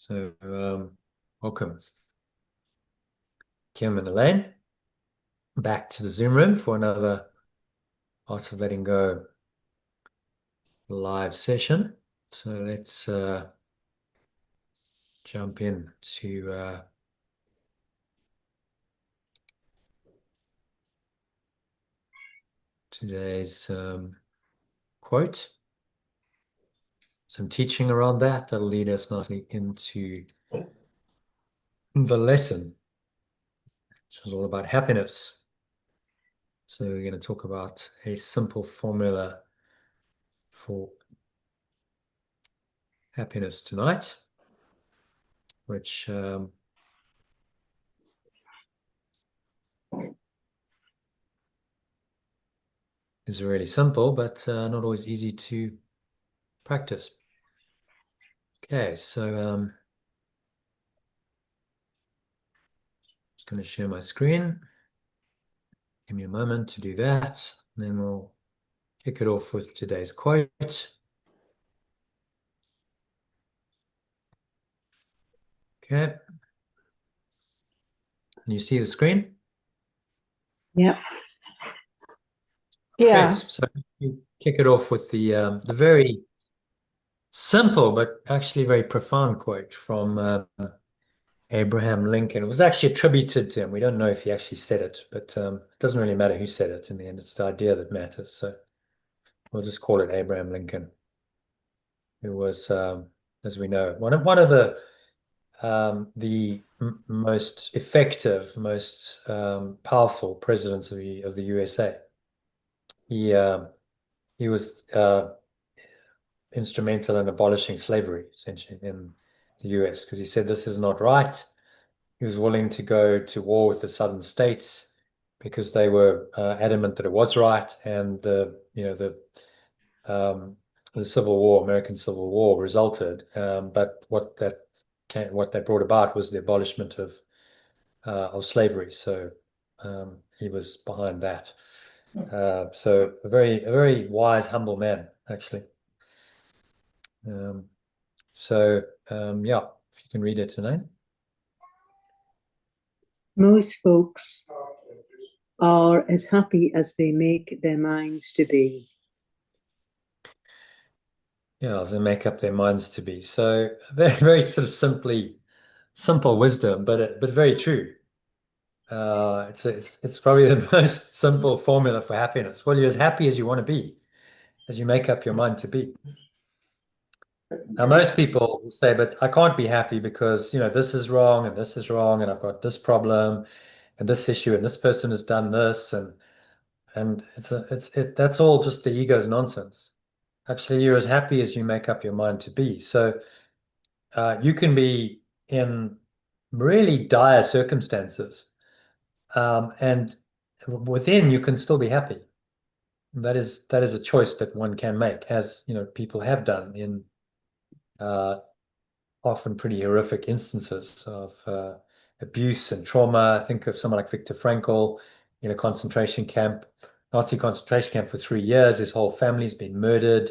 So, welcome, Kim and Elaine, back to the Zoom room for another Art of Letting Go live session. So let's jump in to today's quote. Some teaching around that'll lead us nicely into the lesson, which is all about happiness. So we're going to talk about a simple formula for happiness tonight, which is really simple, but not always easy to practice. Okay, so just going to share my screen. Give me a moment to do that, and then we'll kick it off with today's quote. Okay. Can you see the screen? Yeah. Yeah. Great. So you kick it off with the very simple but actually very profound quote from Abraham Lincoln. It was actually attributed to him. We don't know if he actually said it, but it doesn't really matter who said it in the end. It's the idea that matters. So we'll just call it Abraham Lincoln, who was, as we know, one of the most effective, most powerful presidents of the USA. He was instrumental in abolishing slavery, essentially, in the US, because he said this is not right. He was willing to go to war with the southern states because they were adamant that it was right, and the Civil War, American Civil War, resulted. But what that brought about was the abolishment of slavery. So he was behind that. So a very wise, humble man, actually. Yeah, if you can read it tonight. Most folks are as happy as they make their minds to be. Yeah, as they make up their minds to be. So very sort of simple wisdom, but very true. It's probably the most simple formula for happiness. Well, you're as happy as you want to be, as you make up your mind to be. Now, most people will say, but I can't be happy because, this is wrong and this is wrong, and I've got this problem and this issue, and this person has done this, and that's all just the ego's nonsense. Actually, you're as happy as you make up your mind to be. So you can be in really dire circumstances, and within you can still be happy. That is a choice that one can make, as people have done in often pretty horrific instances of abuse and trauma. I think of someone like Viktor Frankl in a Nazi concentration camp for 3 years. His whole family's been murdered,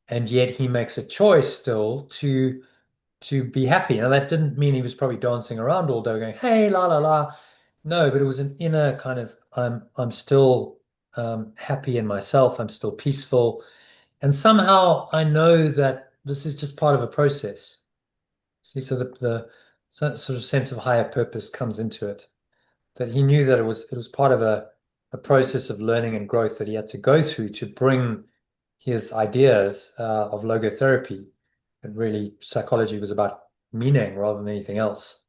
and yet he makes a choice still to be happy. Now that didn't mean he was probably dancing around all day going, "Hey, la la la." No, but it was an inner kind of I'm still happy in myself. I'm still peaceful, and somehow I know that this is just part of a process. See, so the sort of sense of higher purpose comes into it. That he knew that it was part of a process of learning and growth that he had to go through to bring his ideas of logotherapy, and really psychology was about meaning rather than anything else,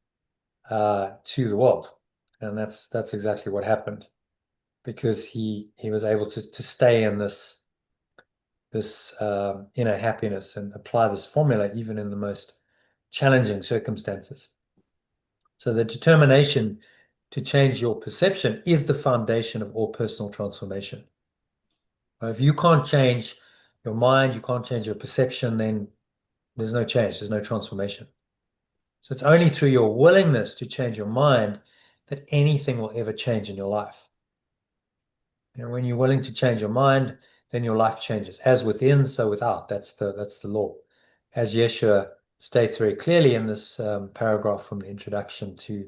to the world. And that's exactly what happened, because he was able to stay in this inner happiness and apply this formula even in the most challenging circumstances. So the determination to change your perception is the foundation of all personal transformation. If you can't change your mind, you can't change your perception, then there's no change, there's no transformation. So it's only through your willingness to change your mind that anything will ever change in your life. And when you're willing to change your mind, then your life changes. As within, so without. That's the law. As Yeshua states very clearly in this paragraph from the introduction to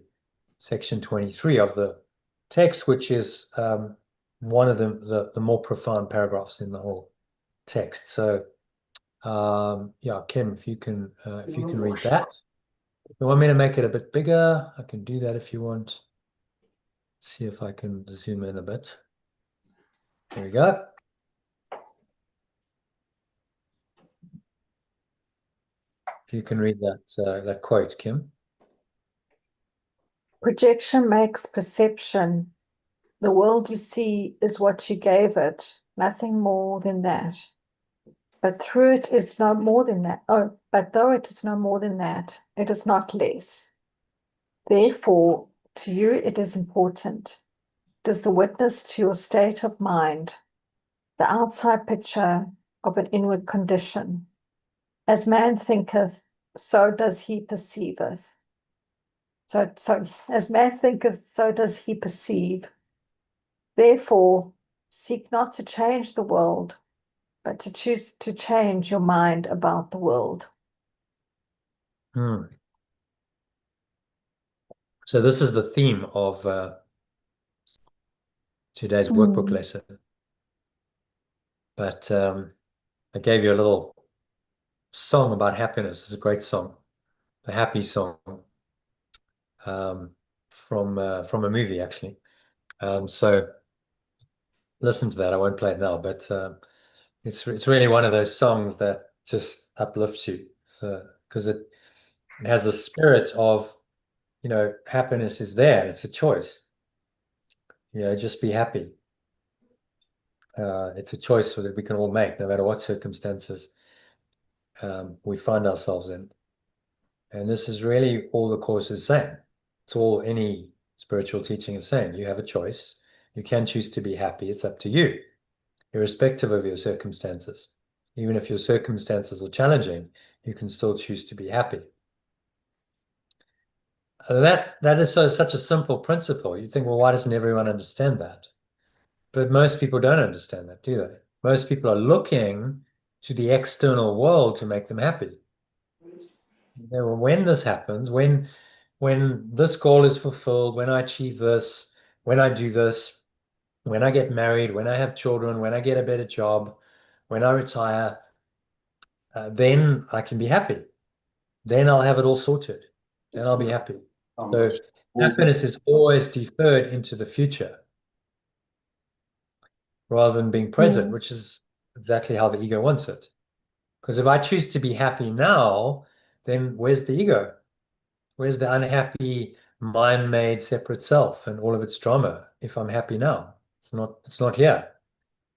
section 23 of the text, which is one of the more profound paragraphs in the whole text. So yeah, Kim, if you can read that. If you want me to make it a bit bigger, I can do that if you want. See if I can zoom in a bit. There we go. If you can read that quote, Kim. Projection makes perception. The world you see is what you gave it, nothing more than that. But through it is no more than that. Oh, but though it is no more than that, it is not less. Therefore, to you it is important. It is the witness to your state of mind, the outside picture of an inward condition. As man thinketh, so does he perceiveth. So as man thinketh, so does he perceive. Therefore, seek not to change the world, but to choose to change your mind about the world. So this is the theme of today's workbook lesson. But I gave you a little song about happiness. It's a great song, a happy song from a movie, actually. So listen to that. I won't play it now, but it's really one of those songs that just uplifts you. So because it has the spirit of, happiness is there. It's a choice. Just be happy. It's a choice that we can all make, no matter what circumstances we find ourselves in. And this is really all the course is saying. It's all any spiritual teaching is saying. You have a choice. You can choose to be happy. It's up to you, irrespective of your circumstances. Even if your circumstances are challenging, you can still choose to be happy. That is such a simple principle. You think, well, why doesn't everyone understand that? But most people don't understand that, do they? Most people are looking to the external world to make them happy. When this happens, when this goal is fulfilled, when I achieve this, when I do this, when I get married, when I have children, when I get a better job, when I retire, then I can be happy. Then I'll have it all sorted. Then I'll be happy. So happiness is always deferred into the future rather than being present, which is exactly how the ego wants it. Because if I choose to be happy now, then where's the ego? Where's the unhappy mind-made separate self and all of its drama? If I'm happy now, it's not here.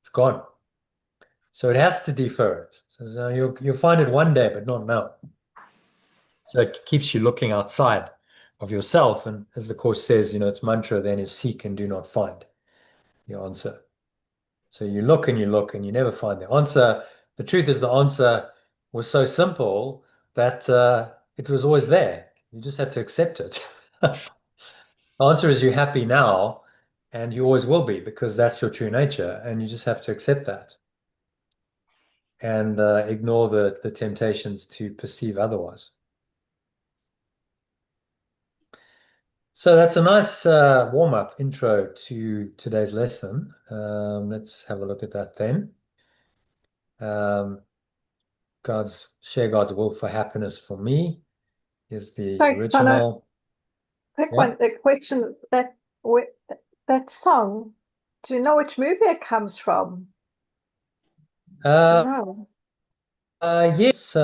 It's gone. So it has to defer it. So you'll find it one day, but not now. So it keeps you looking outside of yourself. And as the Course says, its mantra then is seek and do not find the answer. So you look and you never find the answer. The truth is the answer was so simple that it was always there. You just had to accept it. The answer is you're happy now and you always will be because that's your true nature. And you just have to accept that and ignore the temptations to perceive otherwise. So that's a nice warm-up intro to today's lesson. Let's have a look at that then. Share God's will for happiness for me is the original. Quick one, the question that song, do you know which movie it comes from? No. Yes,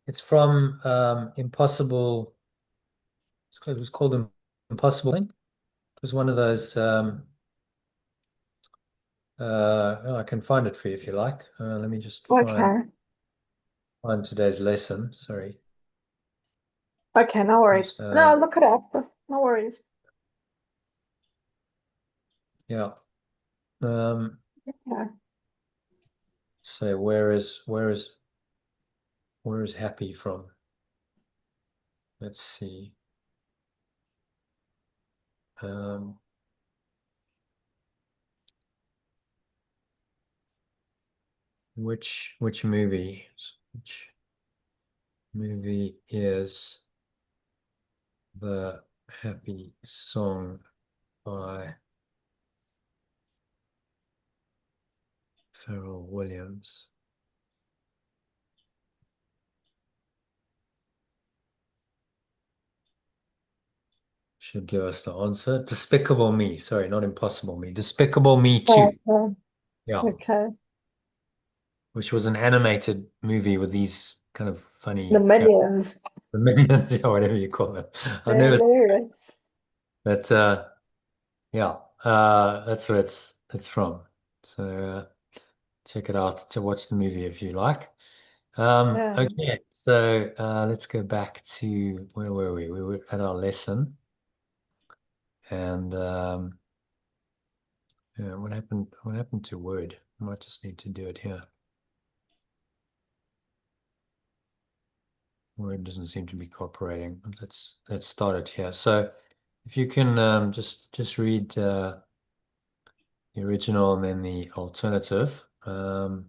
it's from Impossible. It was called Impossible Thing. It was one of those. I can find it for you if you like. Let me just find today's lesson. Sorry. Okay, no worries. No, look it up. No worries. Yeah. Yeah. So where is happy from? Let's see. Which movie? Which movie is The Happy Song by Pharrell Williams. Should give us the answer. Despicable Me. Sorry, not Impossible Me. Despicable Me 2. Yeah. Okay. Which was an animated movie with these kind of funny The Minions. The Minions, or whatever you call them. I've never seen Hilarious. but yeah, that's where it's from. So check it out to watch the movie if you like. Yes. Okay, so let's go back to where were we? We were at our lesson. And yeah, what happened to Word? I might just need to do it here. Word doesn't seem to be cooperating. Let's start it here. So if you can just read the original and then the alternative. So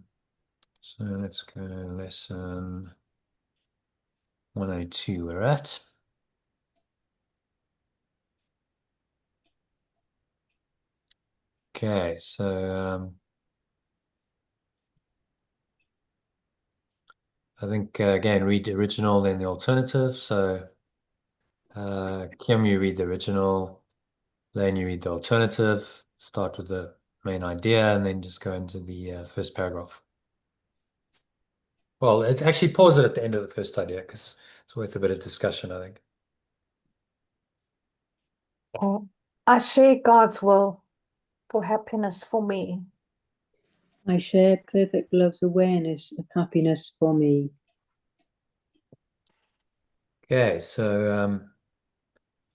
let's go to lesson 102 we're at. Okay, so I think again read the original then the alternative. So Kim, you read the original, Lane, you read the alternative, start with the main idea and then just go into the first paragraph. Well, it's actually pause it at the end of the first idea because it's worth a bit of discussion, I think. I share God's will for happiness for me. I share perfect love's awareness of happiness for me. Okay, so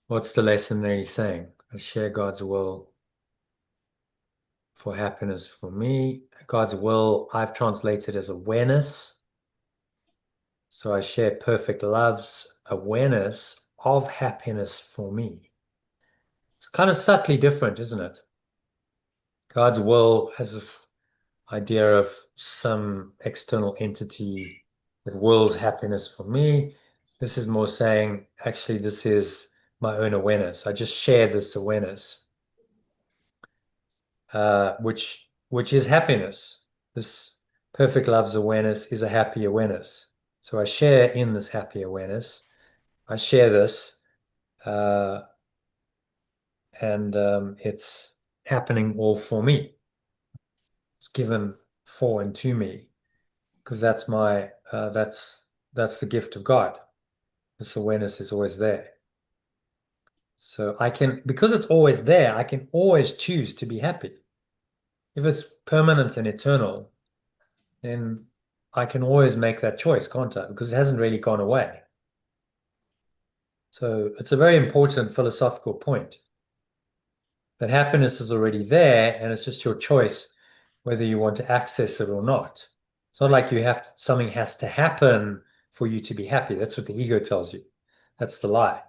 what's the lesson there he's saying? I share God's will for happiness for me. God's will, I've translated as awareness. So I share perfect love's awareness of happiness for me. It's kind of subtly different, isn't it? God's will has this idea of some external entity that wills happiness for me. This is more saying, actually, this is my own awareness. I just share this awareness, which is happiness. This perfect love's awareness is a happy awareness. So I share in this happy awareness. I share this, and it's happening all for me. It's given for and to me because that's my that's the gift of God. This awareness is always there. So I can, because it's always there, I can always choose to be happy. If it's permanent and eternal, then I can always make that choice, can't I? Because it hasn't really gone away. So it's a very important philosophical point that happiness is already there and it's just your choice whether you want to access it or not. It's not like something has to happen for you to be happy. That's what the ego tells you. That's the lie.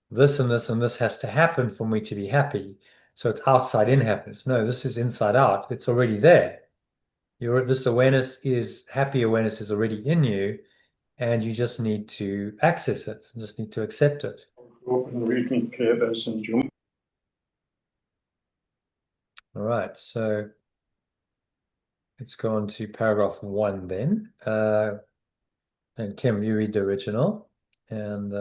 This and this and this has to happen for me to be happy. So it's outside in happiness. No, this is inside out. It's already there. This awareness is happy awareness is already in you, and you just need to access it. You just need to accept it. All right, so let's go on to paragraph 1 then. And Kim, you read the original. And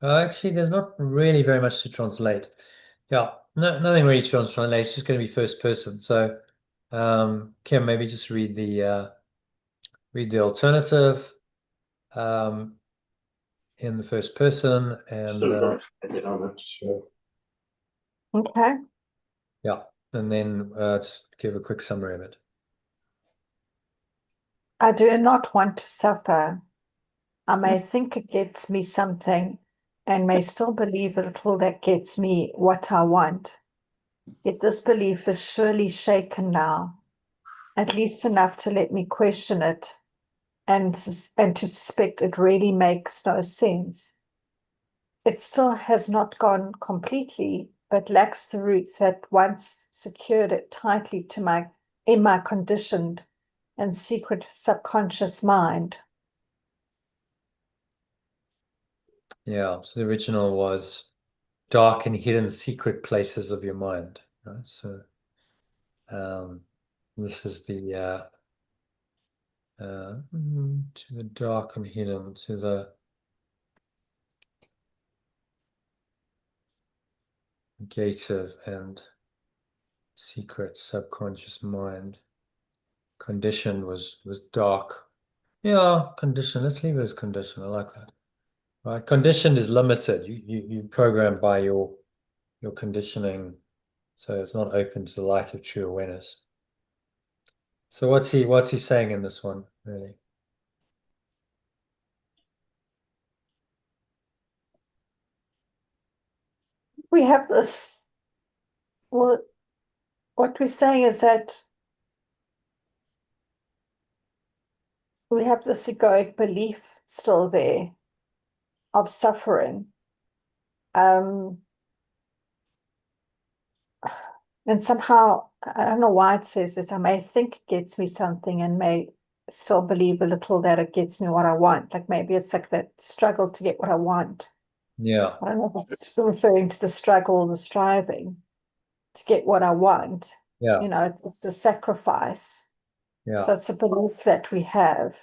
actually, there's not really very much to translate. Yeah, nothing really to translate. It's just going to be first person. So, Kim, maybe just read the alternative in the first person, and Okay. yeah, and then just give a quick summary of it. I do not want to suffer. I may think it gets me something and may still believe a little that gets me what I want. Yet this belief is surely shaken now, at least enough to let me question it and to suspect it really makes no sense. It still has not gone completely, but lacks the roots that once secured it tightly to in my conditioned and secret subconscious mind. Yeah, so the original was dark and hidden secret places of your mind, right? So this is the to the dark and hidden, to the gative and secret subconscious mind. Condition was dark. Yeah, condition. Let's leave it as condition. I like that. Right. Conditioned is limited. You programmed by your conditioning, so it's not open to the light of true awareness. So what's he saying in this one, really? We have this, well, what we're saying is that we have this egoic belief still there of suffering. And somehow, I don't know why it says this, I may think it gets me something and may still believe a little that it gets me what I want. Like maybe it's like that struggle to get what I want. Yeah, I don't know if it's referring to the struggle, the striving to get what I want. yeah, You know, it's a sacrifice. So yeah, it's a belief that we have.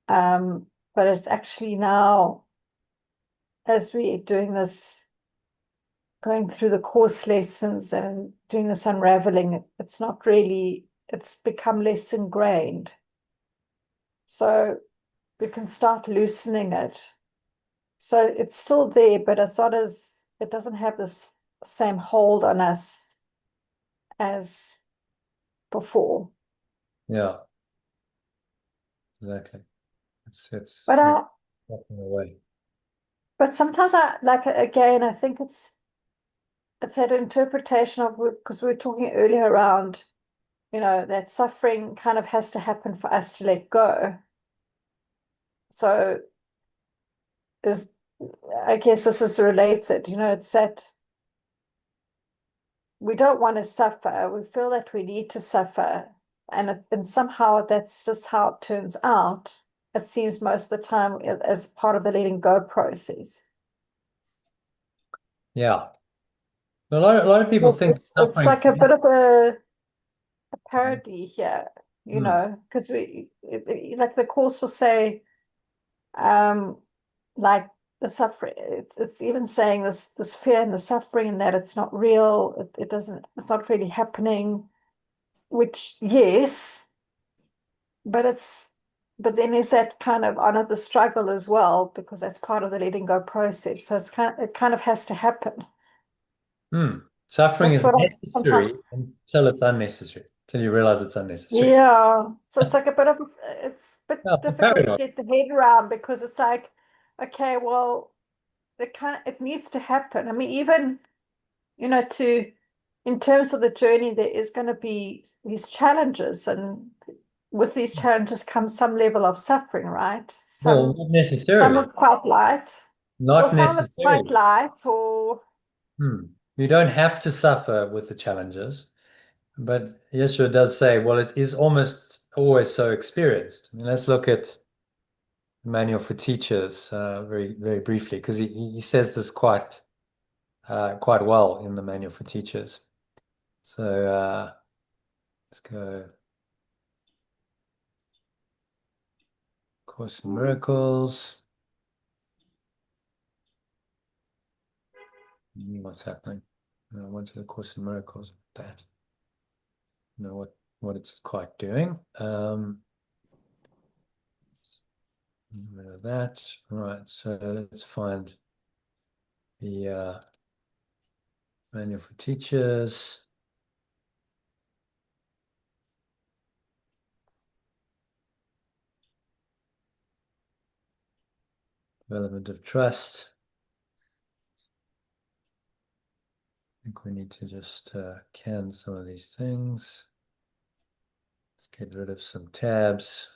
But it's actually now, as we're doing this, going through the course lessons and doing this unraveling, it's not really, it's become less ingrained. So we can start loosening it. So it's still there, but it's not as, it doesn't have this same hold on us as before. yeah, exactly. It's But walking away. but sometimes I like, again, I think it's that interpretation of, because we were talking earlier around, you know, that suffering kind of has to happen for us to let go. So is, I guess this is related, you know, it's that we don't want to suffer. We feel that we need to suffer. And somehow that's just how it turns out. It seems most of the time as part of the letting go process. Yeah. A lot of So people think it's suffering. like a bit of a parody here, you Hmm. know, because like the course will say, um, like the suffering, it's even saying this fear and the suffering and that it's not real, it doesn't, it's not really happening, which yes, but but then there's that kind of honor the struggle as well, because that's part of the letting go process. So it kind of has to happen. Hmm. Suffering That's is what I sometimes, necessary until it's unnecessary, until you realize it's unnecessary. yeah. So it's like a bit of, it's a bit Yeah, it's a difficult to paradox. get the head around, because it's like, okay, well, it needs to happen. I mean, even, you know, in terms of the journey, there is going to be these challenges, and with these challenges comes some level of suffering, right? Well, not Some necessarily. are quite light. Well, Not some of it's quite necessarily. light, or Hmm. You don't have to suffer with the challenges, but Yeshua does say, well, it is almost always so experienced. I mean, let's look at the Manual for Teachers very, very briefly, because he says this quite well in the Manual for Teachers. So let's go Course in Miracles. What's happening? I went to the Course in Miracles. That. Know what it's quite doing. Rid of that. Right, so let's find the Manual for Teachers. Development of trust. I think we need to just can some of these things. Let's get rid of some tabs.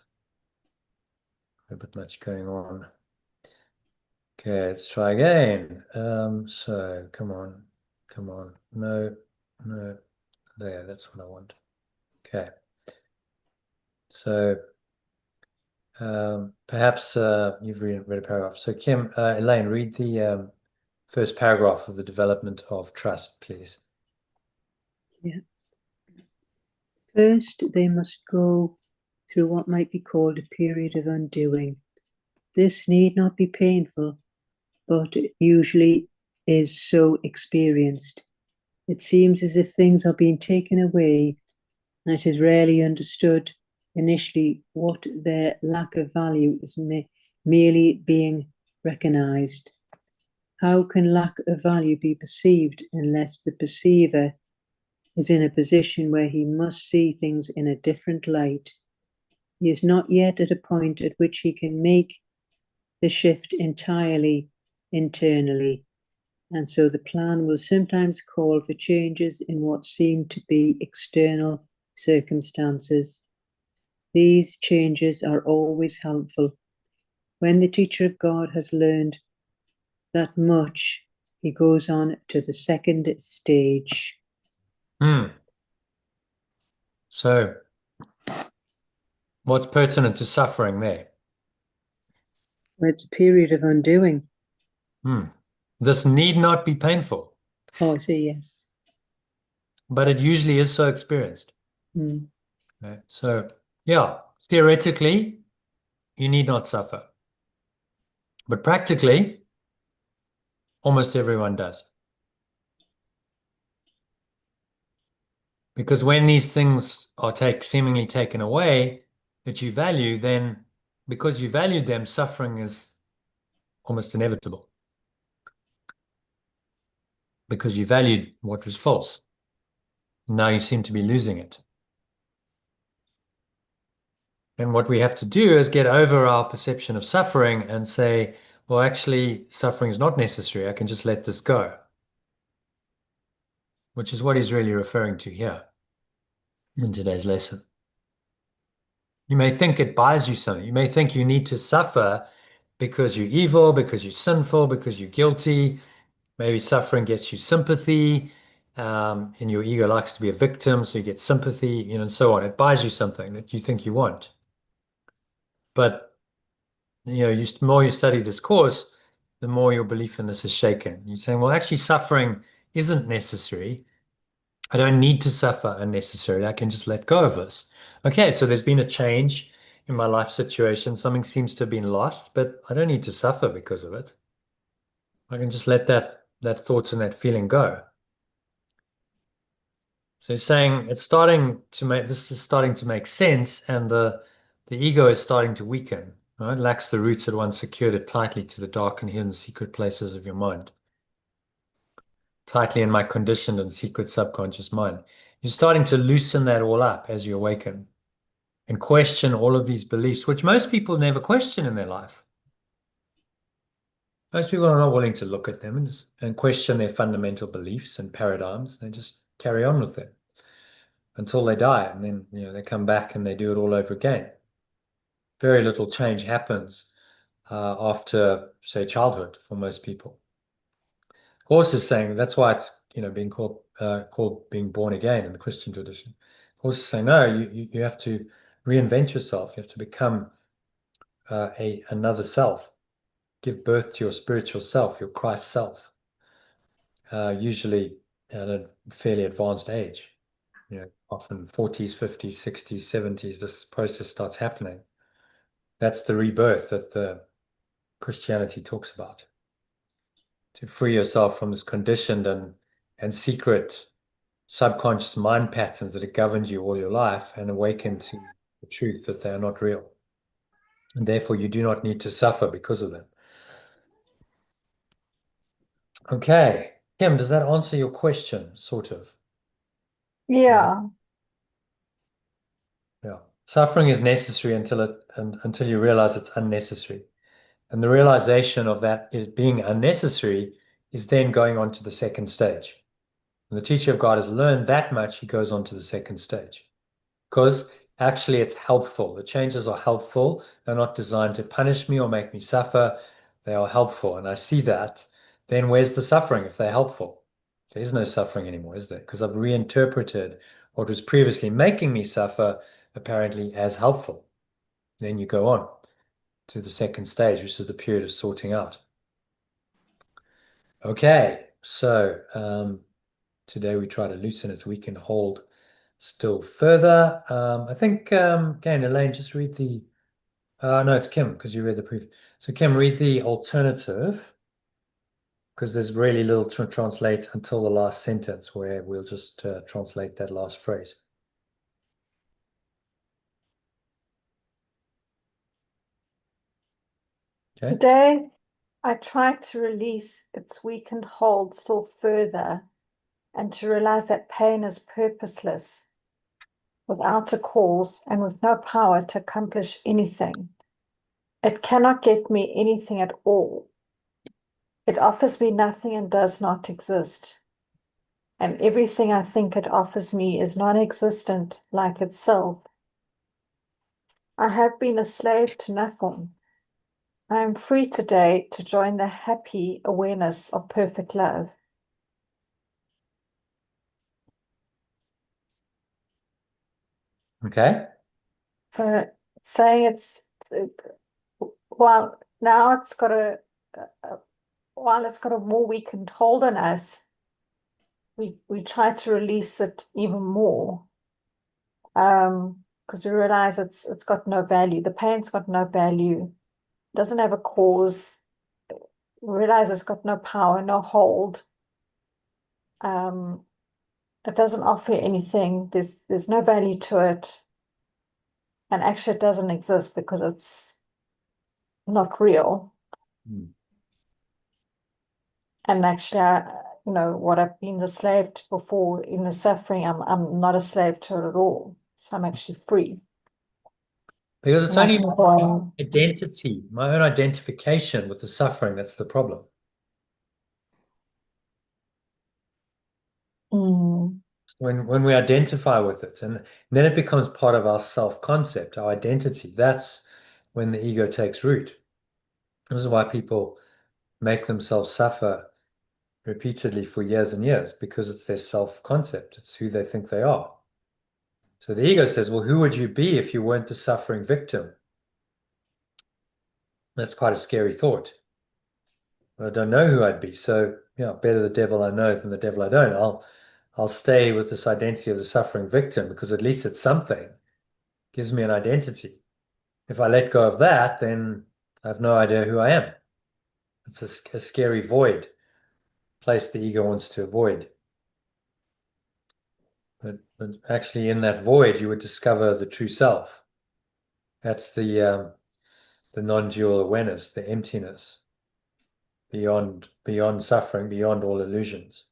A bit much going on. Okay, let's try again. So come on. No, there, that's what I want. Okay. So Perhaps you've read a paragraph. So Kim, Elaine, read the first paragraph of the development of trust, please. Yeah. First, they must go through what might be called a period of undoing. This need not be painful, but it usually is so experienced. It seems as if things are being taken away, and it is rarely understood initially what their lack of value is merely being recognized. How can lack of value be perceived unless the perceiver is in a position where he must see things in a different light? He is not yet at a point at which he can make the shift entirely internally, and so the plan will sometimes call for changes in what seem to be external circumstances. These changes are always helpful. When the teacher of God has learned that much, he goes on to the second stage. So, what's pertinent to suffering there? It's a period of undoing. This need not be painful. Oh, I see, yes. But it usually is so experienced. Okay. So, yeah, theoretically, you need not suffer. But practically, almost everyone does. Because when these things are seemingly taken away that you value, then because you valued them, suffering is almost inevitable. Because you valued what was false. Now you seem to be losing it. And what we have to do is get over our perception of suffering and say, well, actually, suffering is not necessary. I can just let this go. Which is what he's really referring to here in today's lesson. You may think it buys you something. You may think you need to suffer because you're evil, because you're sinful, because you're guilty. Maybe suffering gets you sympathy, and your ego likes to be a victim, so you get sympathy, and so on. It buys you something that you think you want. But the more you study this course, the more your belief in this is shaken. You're saying, well, actually, suffering isn't necessary. I don't need to suffer unnecessarily. I can just let go of this. Okay, so there's been a change in my life situation. Something seems to have been lost, but I don't need to suffer because of it. I can just let that thought and that feeling go. So he's saying this is starting to make sense, and the ego is starting to weaken. Right? It lacks the roots that once secured it tightly to the dark and hidden secret places of your mind. Tightly in my conditioned and secret subconscious mind. You're starting to loosen that all up as you awaken and question all of these beliefs, which most people never question in their life. Most people are not willing to look at them and question their fundamental beliefs and paradigms. They just carry on with them until they die, and then they come back and they do it all over again. Very little change happens after, say, childhood for most people. Course is saying that's why it's being called being born again in the Christian tradition. Course is saying no, you have to reinvent yourself. You have to become another self. Give birth to your spiritual self, your Christ self. Usually at a fairly advanced age, often 40s, 50s, 60s, 70s. This process starts happening. That's the rebirth that the Christianity talks about. To free yourself from this conditioned and secret subconscious mind patterns that have governed you all your life and awaken to the truth that they are not real. And therefore, you do not need to suffer because of them. Okay. Kim, does that answer your question, sort of? Yeah. Yeah. Suffering is necessary until you realize it's unnecessary. And the realization of that it being unnecessary is then going on to the second stage. When the teacher of God has learned that much, he goes on to the second stage. Because actually it's helpful. The changes are helpful. They're not designed to punish me or make me suffer. They are helpful. And I see that. Then where's the suffering if they're helpful? There is no suffering anymore, is there? Because I've reinterpreted what was previously making me suffer apparently as helpful. Then you go on. to the second stage, which is the period of sorting out. Okay, so today we try to loosen it so we can hold still further. I think, again, Elaine, just read the, no, it's Kim, because you read the preview. So Kim, read the alternative, because there's really little to translate until the last sentence, where we'll just translate that last phrase. Okay. Today, I tried to release its weakened hold still further and to realize that pain is purposeless, without a cause and with no power to accomplish anything. It cannot get me anything at all. It offers me nothing and does not exist. And everything I think it offers me is non-existent like itself. I have been a slave to nothing. I am free today to join the happy awareness of perfect love. Okay. So saying while now it's got while it's got a more weakened hold on us, we try to release it even more. Because we realize it's got no value. The pain's got no value, doesn't have a cause. We realize it's got no power, no hold. It doesn't offer anything. There's no value to it. And actually it doesn't exist because it's not real. Hmm. And actually, what I've been the slave to before in the suffering, I'm not a slave to it at all. So I'm actually free. Because it's And I only can my go on. identity, my own identification with the suffering that's the problem. Mm, When we identify with it, and then it becomes part of our self-concept, our identity. That's when the ego takes root. This is why people make themselves suffer repeatedly for years and years, because it's their self-concept. It's who they think they are. So the ego says, well, who would you be if you weren't the suffering victim? That's quite a scary thought. I don't know who I'd be. So, yeah, better the devil I know than the devil I don't. I'll stay with this identity of the suffering victim, because at least it's something. Gives me an identity. If I let go of that, then I have no idea who I am. It's a scary void, place the ego wants to avoid. But actually, in that void, you would discover the true self. That's the non-dual awareness, the emptiness, beyond suffering, beyond all illusions,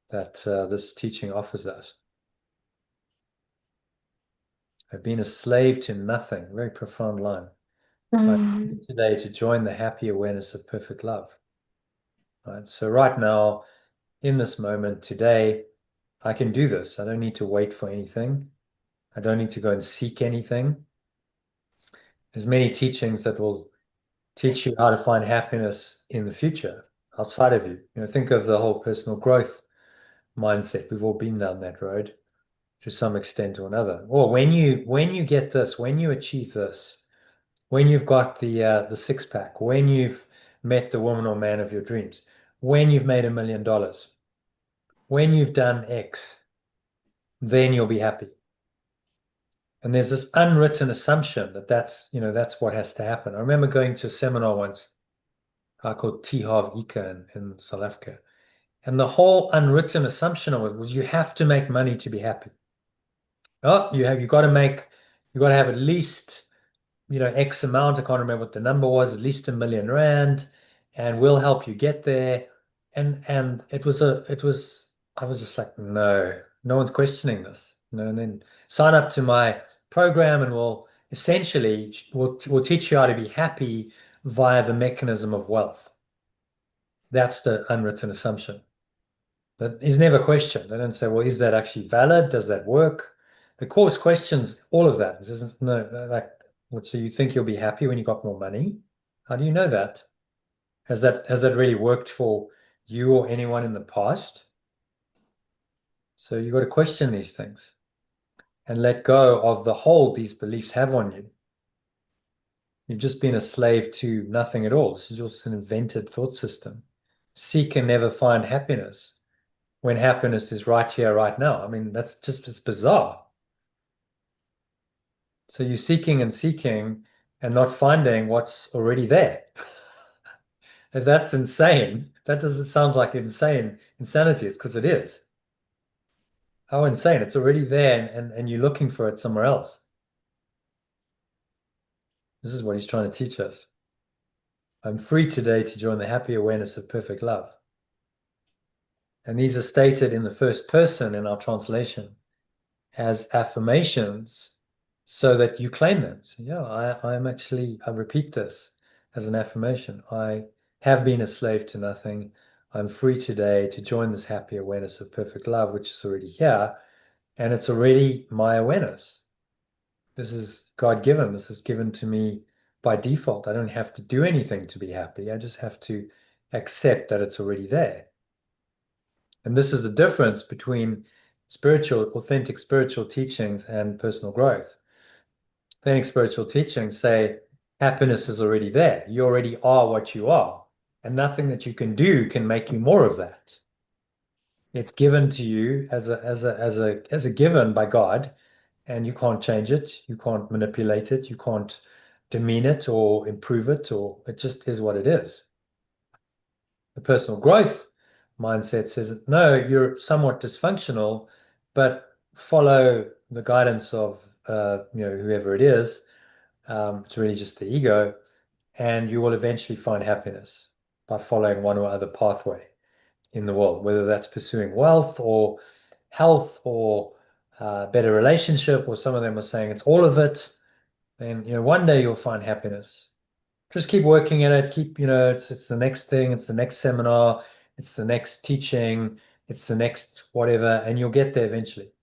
that this teaching offers us. I've been a slave to nothing. Very profound line. I'm here today to join the happy awareness of perfect love. Right? So right now, in this moment, today, I can do this. I don't need to wait for anything. I don't need to go and seek anything. There's many teachings that will teach you how to find happiness in the future outside of you. Think of the whole personal growth mindset. We've all been down that road to some extent or another. Or when you get this, when you achieve this, when you've got the six pack, when you've met the woman or man of your dreams, when you've made $1 million, when you've done X, then you'll be happy. And there's this unwritten assumption that that's what has to happen. I remember going to a seminar once, a guy called T. Harv Eker in South Africa. And the whole unwritten assumption of it was you have to make money to be happy. Oh, you've got to have at least, X amount. I can't remember what the number was, at least R1 million, and we'll help you get there. And I was just like, no one's questioning this. And then sign up to my program and we'll teach you how to be happy via the mechanism of wealth. That's the unwritten assumption. That is never questioned. They don't say, well, is that actually valid? Does that work? The course questions all of that. It says, no, like, so you think you'll be happy when you got more money? How do you know that? Has that really worked for you or anyone in the past? So you got to question these things and let go of the hold these beliefs have on you. You've just been a slave to nothing at all. This is just an invented thought system. Seek and never find happiness when happiness is right here, right now. I mean, it's bizarre. So you're seeking and seeking and not finding what's already there. If that's insane, that doesn't sound like insanity. It's because it is. How insane. It's already there and you're looking for it somewhere else. This is what he's trying to teach us. I'm free today to join the happy awareness of perfect love. And these are stated in the first person in our translation as affirmations so that you claim them. So yeah, I repeat this as an affirmation. I have been a slave to nothing. I'm free today to join this happy awareness of perfect love, which is already here. And it's already my awareness. This is God-given. This is given to me by default. I don't have to do anything to be happy. I just have to accept that it's already there. And this is the difference between authentic spiritual teachings and personal growth. Authentic spiritual teachings say happiness is already there. You already are what you are, and nothing that you can do can make you more of that. It's given to you as a given by God, and you can't change it, you can't manipulate it, you can't demean it or improve it, or it just is what it is. The personal growth mindset says, no, you're somewhat dysfunctional, but follow the guidance of whoever it is. It's really just the ego, and you will eventually find happiness by following one or other pathway in the world, whether that's pursuing wealth or health or better relationship, or some of them are saying it's all of it. Then one day you'll find happiness. Just keep working at it. Keep, it's the next thing, it's the next seminar, it's the next teaching, it's the next whatever, and you'll get there eventually.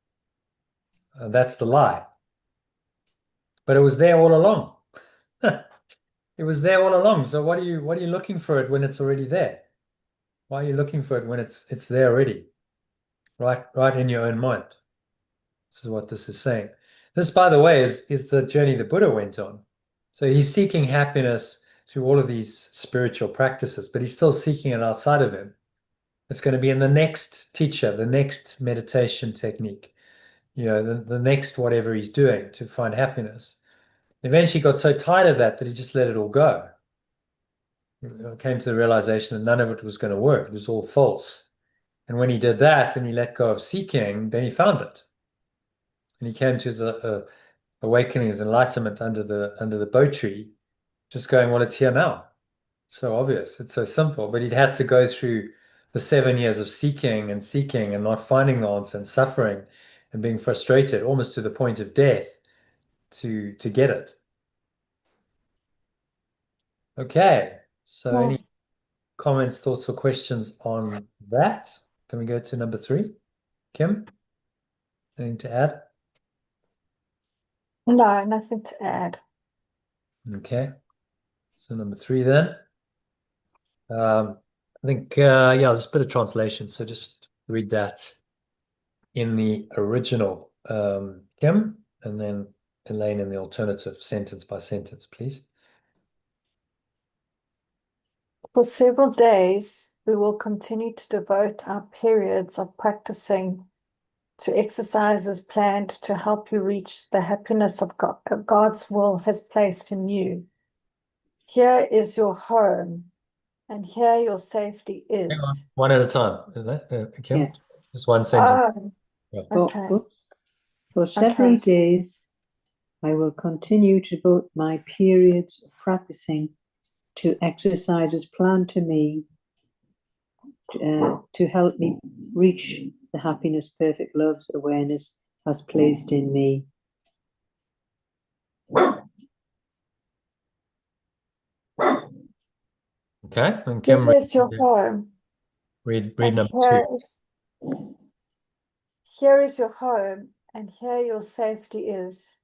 That's the lie. But it was there all along. It was there all along. So what are you looking for it when it's already there? Why are you looking for it when it's there already? Right in your own mind. This is what this is saying. This, by the way, is the journey the Buddha went on. So he's seeking happiness through all of these spiritual practices, but he's still seeking it outside of him. It's going to be in the next teacher, the next meditation technique, the next whatever he's doing to find happiness. Eventually got so tired of that he just let it all go. He came to the realization that none of it was going to work. It was all false. And when he did that and he let go of seeking, then he found it. And he came to his awakening, his enlightenment under the bo tree, just going, well, it's here now. So obvious. It's so simple. But he'd had to go through the 7 years of seeking and not finding the answer and suffering and being frustrated almost to the point of death to get it. Okay. So Well, any comments, thoughts, or questions on that? Can we go to number 3? Kim, anything to add? no, nothing to add. Okay. So number 3 then. I think, there's a bit of translation. So just read that in the original, Kim, and then Elaine in the alternative, sentence by sentence, please. For several days, we will continue to devote our periods of practicing to exercises planned to help you reach the happiness of God's will has placed in you. Here is your home, and here your safety is. Hang on, one at a time. Is that, Kim? Yeah. Just one sentence. Oh, Yeah. okay. For several Okay. days, I will continue to devote my periods of practicing to exercises planned to me to help me reach the happiness perfect love's awareness has placed in me. Okay, and Kim, Here is your home, read and number 2. here is your home, and here your safety is.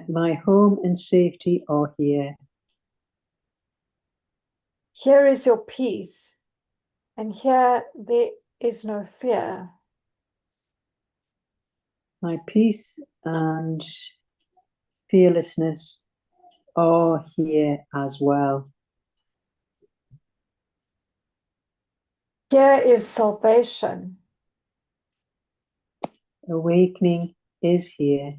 My home and safety are here. Here is your peace, and here there is no fear. My peace and fearlessness are here as well. Here is salvation. Awakening is here.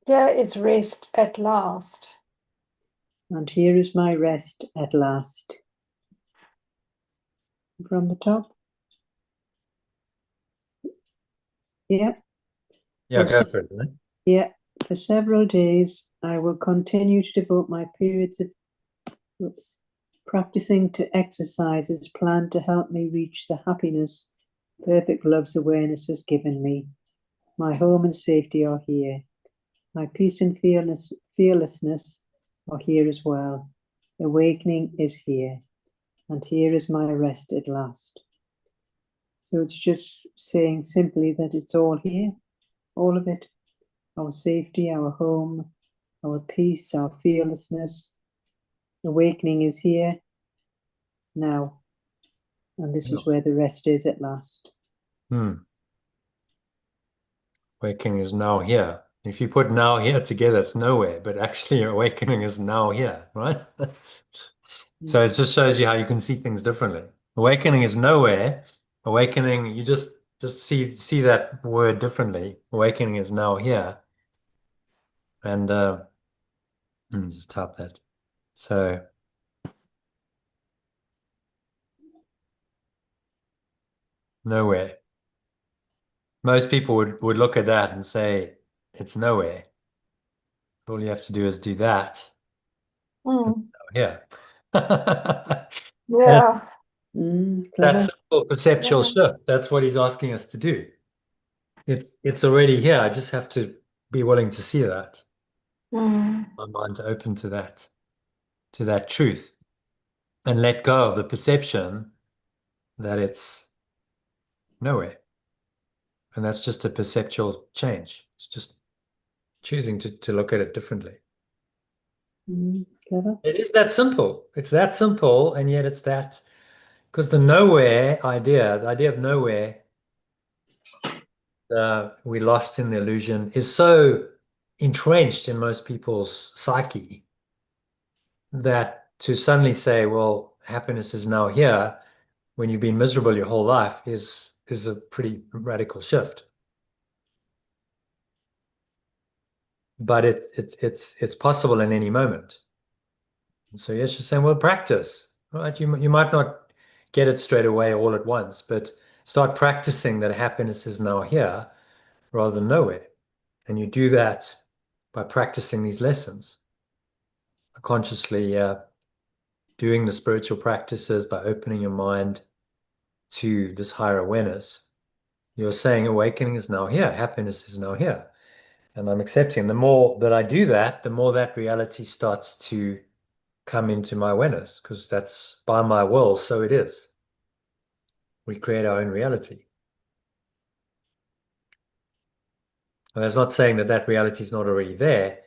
Here is rest at last. And here is my rest at last. From the top. Yeah. Yeah, For go se- for it. Right? Yeah. For several days, I will continue to devote my periods of practicing to exercises planned to help me reach the happiness perfect love's awareness has given me. My home and safety are here. My peace and fearlessness are here as well. Awakening is here, and here is my rest at last. So it's just saying simply that it's all here, all of it. Our safety, our home, our peace, our fearlessness. Awakening is here now, and this is where the rest is at last. Awakening is now here. If you put now here together, it's nowhere, but actually awakening is now here, right? So it just shows you how you can see things differently. Awakening is nowhere. Awakening, you just see that word differently. Awakening is now here. And let me just type that. So nowhere. Most people would look at that and say it's nowhere. All you have to do is do that. Yeah. And Yeah. that Clever. simple perceptual Yeah. shift, that's what he's asking us to do. It's already here. I just have to be willing to see that. My mind open to that truth, and let go of the perception that it's nowhere. And that's just a perceptual change. It's just choosing to look at it differently. Clever. It is that simple. It's that simple, and yet it's that, because the nowhere idea, the idea of nowhere, we lost in the illusion, is so entrenched in most people's psyche that to suddenly say, well, happiness is now here when you've been miserable your whole life is a pretty radical shift. But it's possible in any moment. And so yes, you're saying, well, practice, right? You might not get it straight away all at once, but start practicing that happiness is now here rather than nowhere. And you do that by practicing these lessons, consciously doing the spiritual practices, by opening your mind to this higher awareness. You're saying awakening is now here, happiness is now here. And I'm accepting. The more that I do that, the more that reality starts to come into my awareness, because that's by my will, so it is. We create our own reality. And that's not saying that reality is not already there,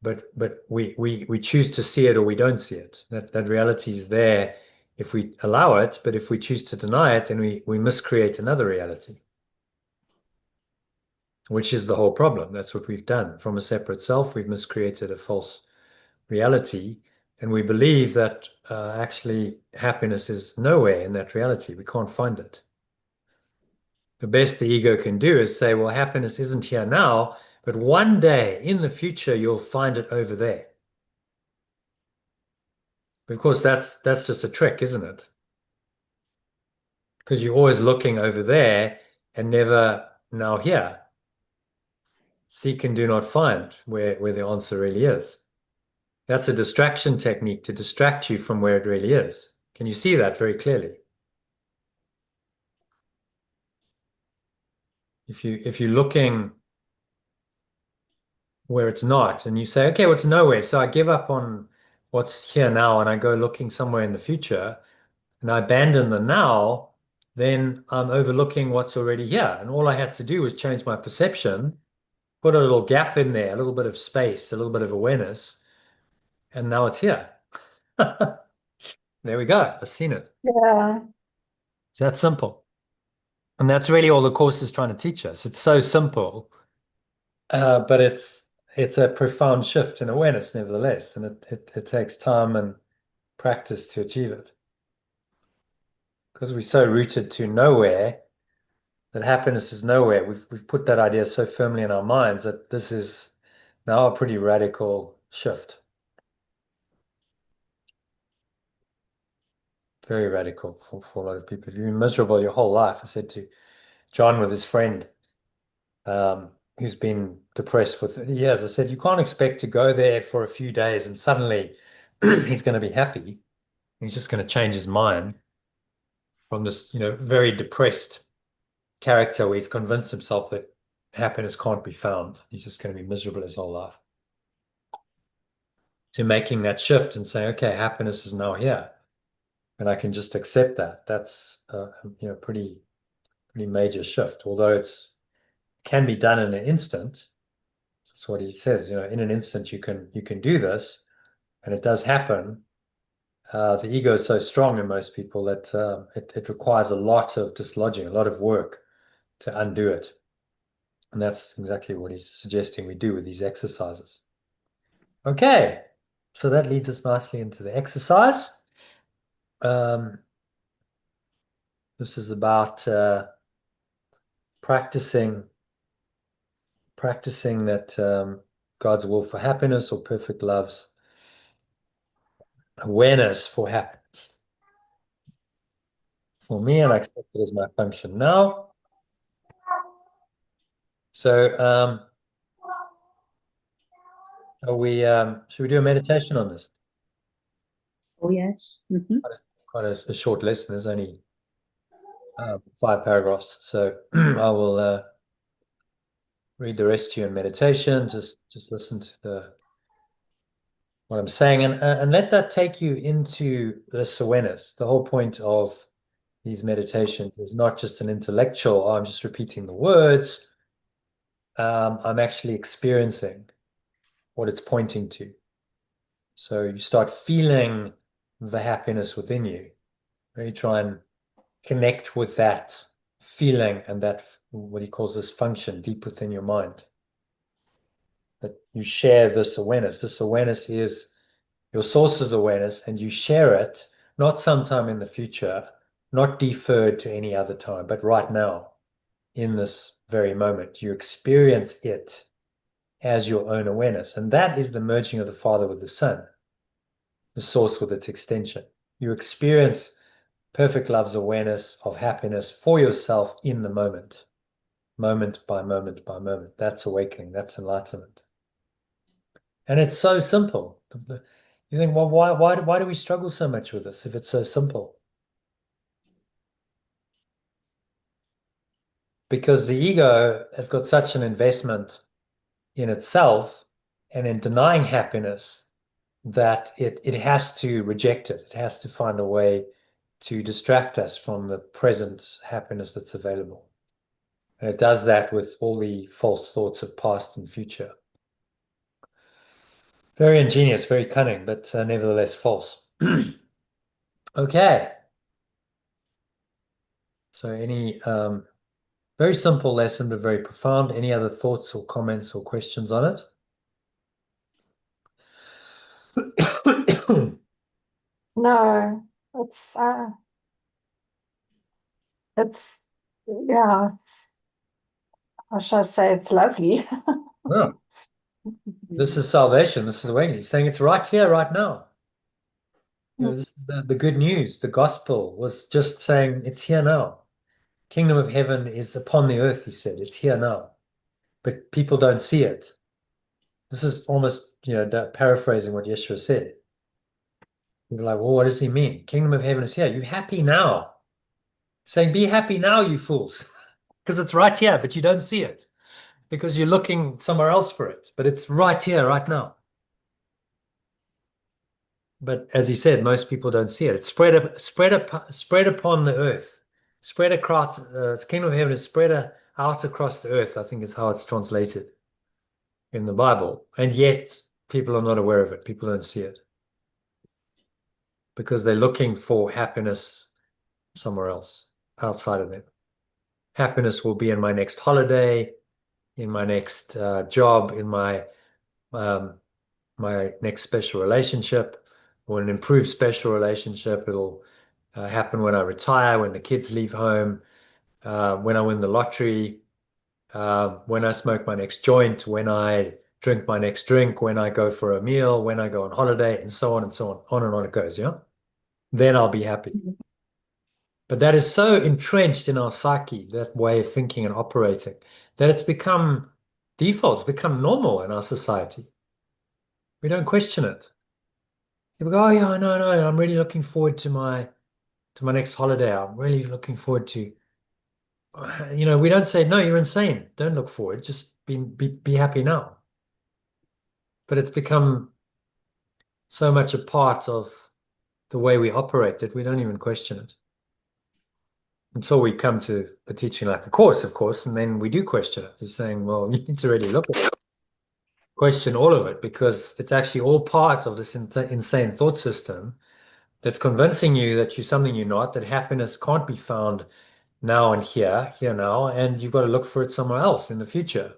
but we choose to see it or we don't see it. That reality is there if we allow it, but if we choose to deny it, then we miscreate another reality, which is the whole problem. That's what we've done. From a separate self, we've miscreated a false reality, and we believe that actually happiness is nowhere in that reality. We can't find it. The best the ego can do is say, well, happiness isn't here now, but one day in the future, you'll find it over there. Of course, that's just a trick, isn't it? Because you're always looking over there and never now here. Seek and do not find where the answer really is. That's a distraction technique to distract you from where it really is. Can you see that very clearly? If you're looking where it's not, and you say, okay, well, it's nowhere, so I give up on what's here now and I go looking somewhere in the future, and I abandon the now, then I'm overlooking what's already here. And all I had to do was change my perception, put a little gap in there, a little bit of space, a little bit of awareness, and now it's here. There we go. I've seen it. Yeah. It's that simple. And that's really all the course is trying to teach us. It's so simple, but it's a profound shift in awareness, nevertheless, and it takes time and practice to achieve it. Because we're so rooted to nowhere that happiness is nowhere. We've put that idea so firmly in our minds that this is now a pretty radical shift. Very radical for a lot of people. If you've been miserable your whole life, I said to John with his friend, who's been depressed for 30 years, I said, you can't expect to go there for a few days and suddenly he's going to be happy. He's just going to change his mind from this, very depressed character where he's convinced himself that happiness can't be found. He's just going to be miserable his whole life. To making that shift and saying, okay, happiness is now here, and I can just accept that. That's pretty major shift. Although it can be done in an instant. That's what he says. In an instant you can do this, and it does happen. The ego is so strong in most people that it requires a lot of dislodging, a lot of work to undo it. And that's exactly what he's suggesting we do with these exercises. Okay, so that leads us nicely into the exercise. This is about practicing that God's will for happiness, or perfect love's awareness for happiness for me, and I accept it as my function now. So should we do a meditation on this? Oh, yes. Quite a short lesson. There's only 5 paragraphs, so I will read the rest to you in meditation. Just listen to what I'm saying, and let that take you into this awareness. The whole point of these meditations is not just an intellectual, oh, I'm just repeating the words. I'm actually experiencing what it's pointing to. So you start feeling the happiness within you. Really try and connect with that feeling and that, what he calls this function, deep within your mind. That you share this awareness. This awareness is your source's awareness, and you share it not sometime in the future, not deferred to any other time, but right now, in this very moment. You experience it as your own awareness. And that is the merging of the Father with the Son, the source with its extension. You experience perfect love's awareness of happiness for yourself in the moment by moment by moment. That's awakening. That's enlightenment. And it's so simple. You think, well, why do we struggle so much with this if it's so simple? Because the ego has got such an investment in itself and in denying happiness that it has to reject it. It has to find a way to distract us from the present happiness that's available. And it does that with all the false thoughts of past and future. Very ingenious, very cunning, but nevertheless false. Okay. So any very simple lesson, but very profound. Any other thoughts or comments or questions on it? No, yeah, how shall I say, it's lovely. Oh, this is salvation. This is awakening. He's saying it's right here, right now. This is the good news. The gospel was just saying it's here now. Kingdom of heaven is upon the earth, he said. It's here now. But people don't see it. This is almost, paraphrasing what Yeshua said. You're like, well, what does he mean? Kingdom of heaven is here. You happy now. Saying, be happy now, you fools. Because it's right here, but you don't see it. Because you're looking somewhere else for it. But it's right here, right now. But as he said, most people don't see it. It's spread upon the earth. Spread across, kingdom of heaven is spread out across the earth, I think is how it's translated in the Bible. And yet people are not aware of it. People don't see it. Because they're looking for happiness somewhere else, outside of them. Happiness will be in my next holiday, in my next job, in my my next special relationship, or an improved special relationship. It'll happen when I retire, when the kids leave home, when I win the lottery, when I smoke my next joint, when I drink my next drink, when I go for a meal, when I go on holiday, and so on and so on and on it goes, yeah? Then I'll be happy. But that is so entrenched in our psyche, that way of thinking and operating, that it's become default, it's become normal in our society. We don't question it. People go, oh yeah, no, I'm really looking forward to my next holiday. I'm really looking forward to, we don't say, no, you're insane. Don't look forward. Just be happy now. But it's become so much a part of the way we operate that we don't even question it. Until we come to a teaching like the Course, of course, and then we do question it. It's saying, well, you need to really look at it, question all of it, because it's actually all part of this insane thought system that's convincing you that you're something you're not, that happiness can't be found now and here now, and you've got to look for it somewhere else in the future.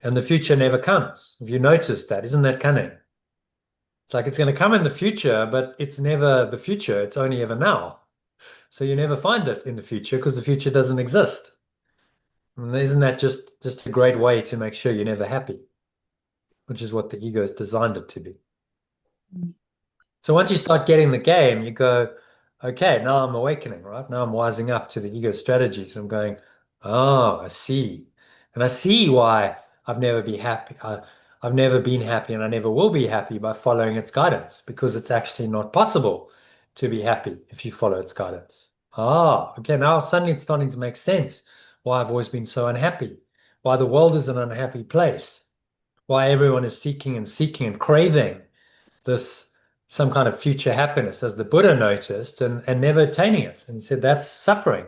And the future never comes. If you notice that, isn't that cunning? It's like it's going to come in the future, but it's never the future. It's only ever now. So you never find it in the future because the future doesn't exist. And isn't that just a great way to make sure you're never happy, which is what the ego has designed it to be. So once you start getting the game, you go, okay, now I'm awakening, right? Now I'm wising up to the ego strategies. I'm going, oh, I see. And I see why I've never been happy. I've never been happy and I never will be happy by following its guidance, because it's actually not possible to be happy if you follow its guidance. Ah, okay, now suddenly it's starting to make sense why I've always been so unhappy, why the world is an unhappy place, why everyone is seeking and craving this some kind of future happiness, as the Buddha noticed, and never attaining it. And he said that's suffering.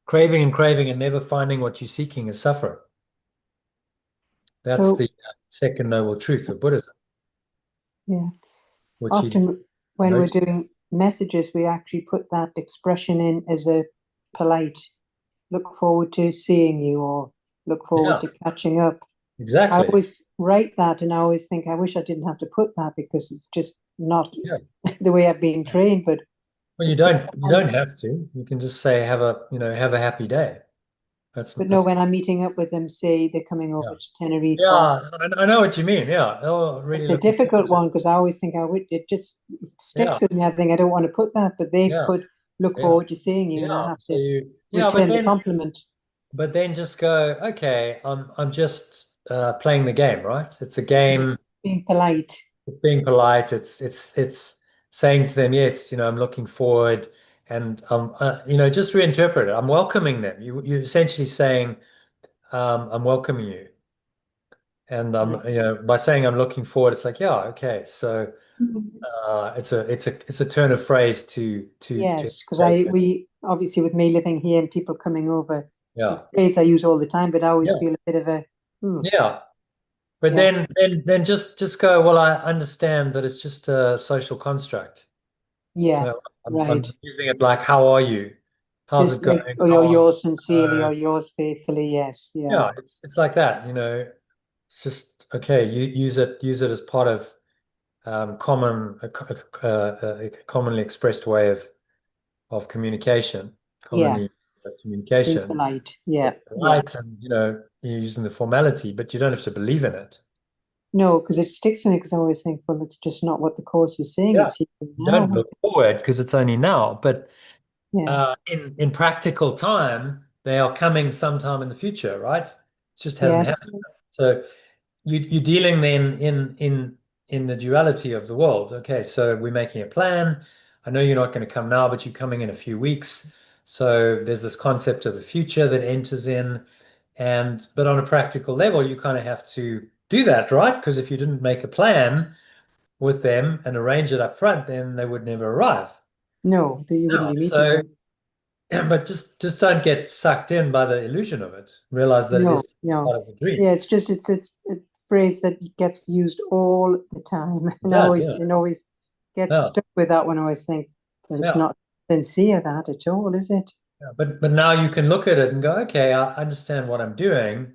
Craving and never finding what you're seeking is suffering. That's So, the second noble truth of Buddhism, yeah, which he often when we're noticed. doing messages, we actually put that expression in as a polite, look forward to seeing you, or look forward Yeah, to catching up. I exactly. always write that, and I always think I wish I didn't have to put that, because it's just not Yeah. the way I've been trained. But Well, you it's don't have to. You can just say have a happy day. but no, That's when I'm meeting up with them, say they're coming over yeah. to Tenerife. Yeah, I know what you mean. Yeah. Oh, really It's a looking forward difficult to it. one, because I always think I would. It just Yeah, sticks with me. I think I don't want to put that, but they yeah, put look yeah, forward to seeing you, and I yeah. have So to yeah, but return the then compliment. just go, okay, I'm just playing the game, right? It's a Yeah, game. being polite. It's being polite. It's saying to them, yes, I'm looking forward, and just reinterpret it. I'm welcoming them. You're essentially saying, I'm welcoming you, and Yeah. by saying I'm looking forward, it's like, yeah, okay, so it's a turn of phrase to Yes, because say that. we obviously, with me living here and people coming over, it's a Yeah, phrase I use all the time, but I always yeah, feel a bit of a yeah. But yeah, then just go, well, I understand that it's just a social construct. yeah, So I'm right. using it like, how are you? How's Just it like, going? or How you're are yours sincerely, you? or yours faithfully. Yes, yeah, Yeah, it's like that, It's just okay. You use it as part of a commonly expressed way of communication, yeah. commonly Being communication. polite. Yeah, It's yeah. polite, and you're using the formality, but you don't have to believe in it. No, because it sticks to me, because I always think, well, it's just not what the course is saying. Yeah, It's here you now. don't look forward because it's only now, but Yeah, in practical time, they are coming sometime in the future, right? It just hasn't yes, happened. So you're dealing then in the duality of the world. Okay, so we're making a plan. I know you're not going to come now, but you're coming in a few weeks. So there's this concept of the future that enters in, but on a practical level, you kind of have to do that, right? Because if you didn't make a plan with them and arrange it up front, then they would never arrive. no, that you wouldn't No. be meeting So, them. but just don't get sucked in by the illusion of it. Realize that it No, is no. part of the dream. Yeah, it's a phrase that gets used all the time, It and does, yeah. and always get Yeah. stuck with that one. I always think, but it's Yeah. not sincere, that at all, is it? Yeah. But now you can look at it and go, okay, I understand what I'm doing.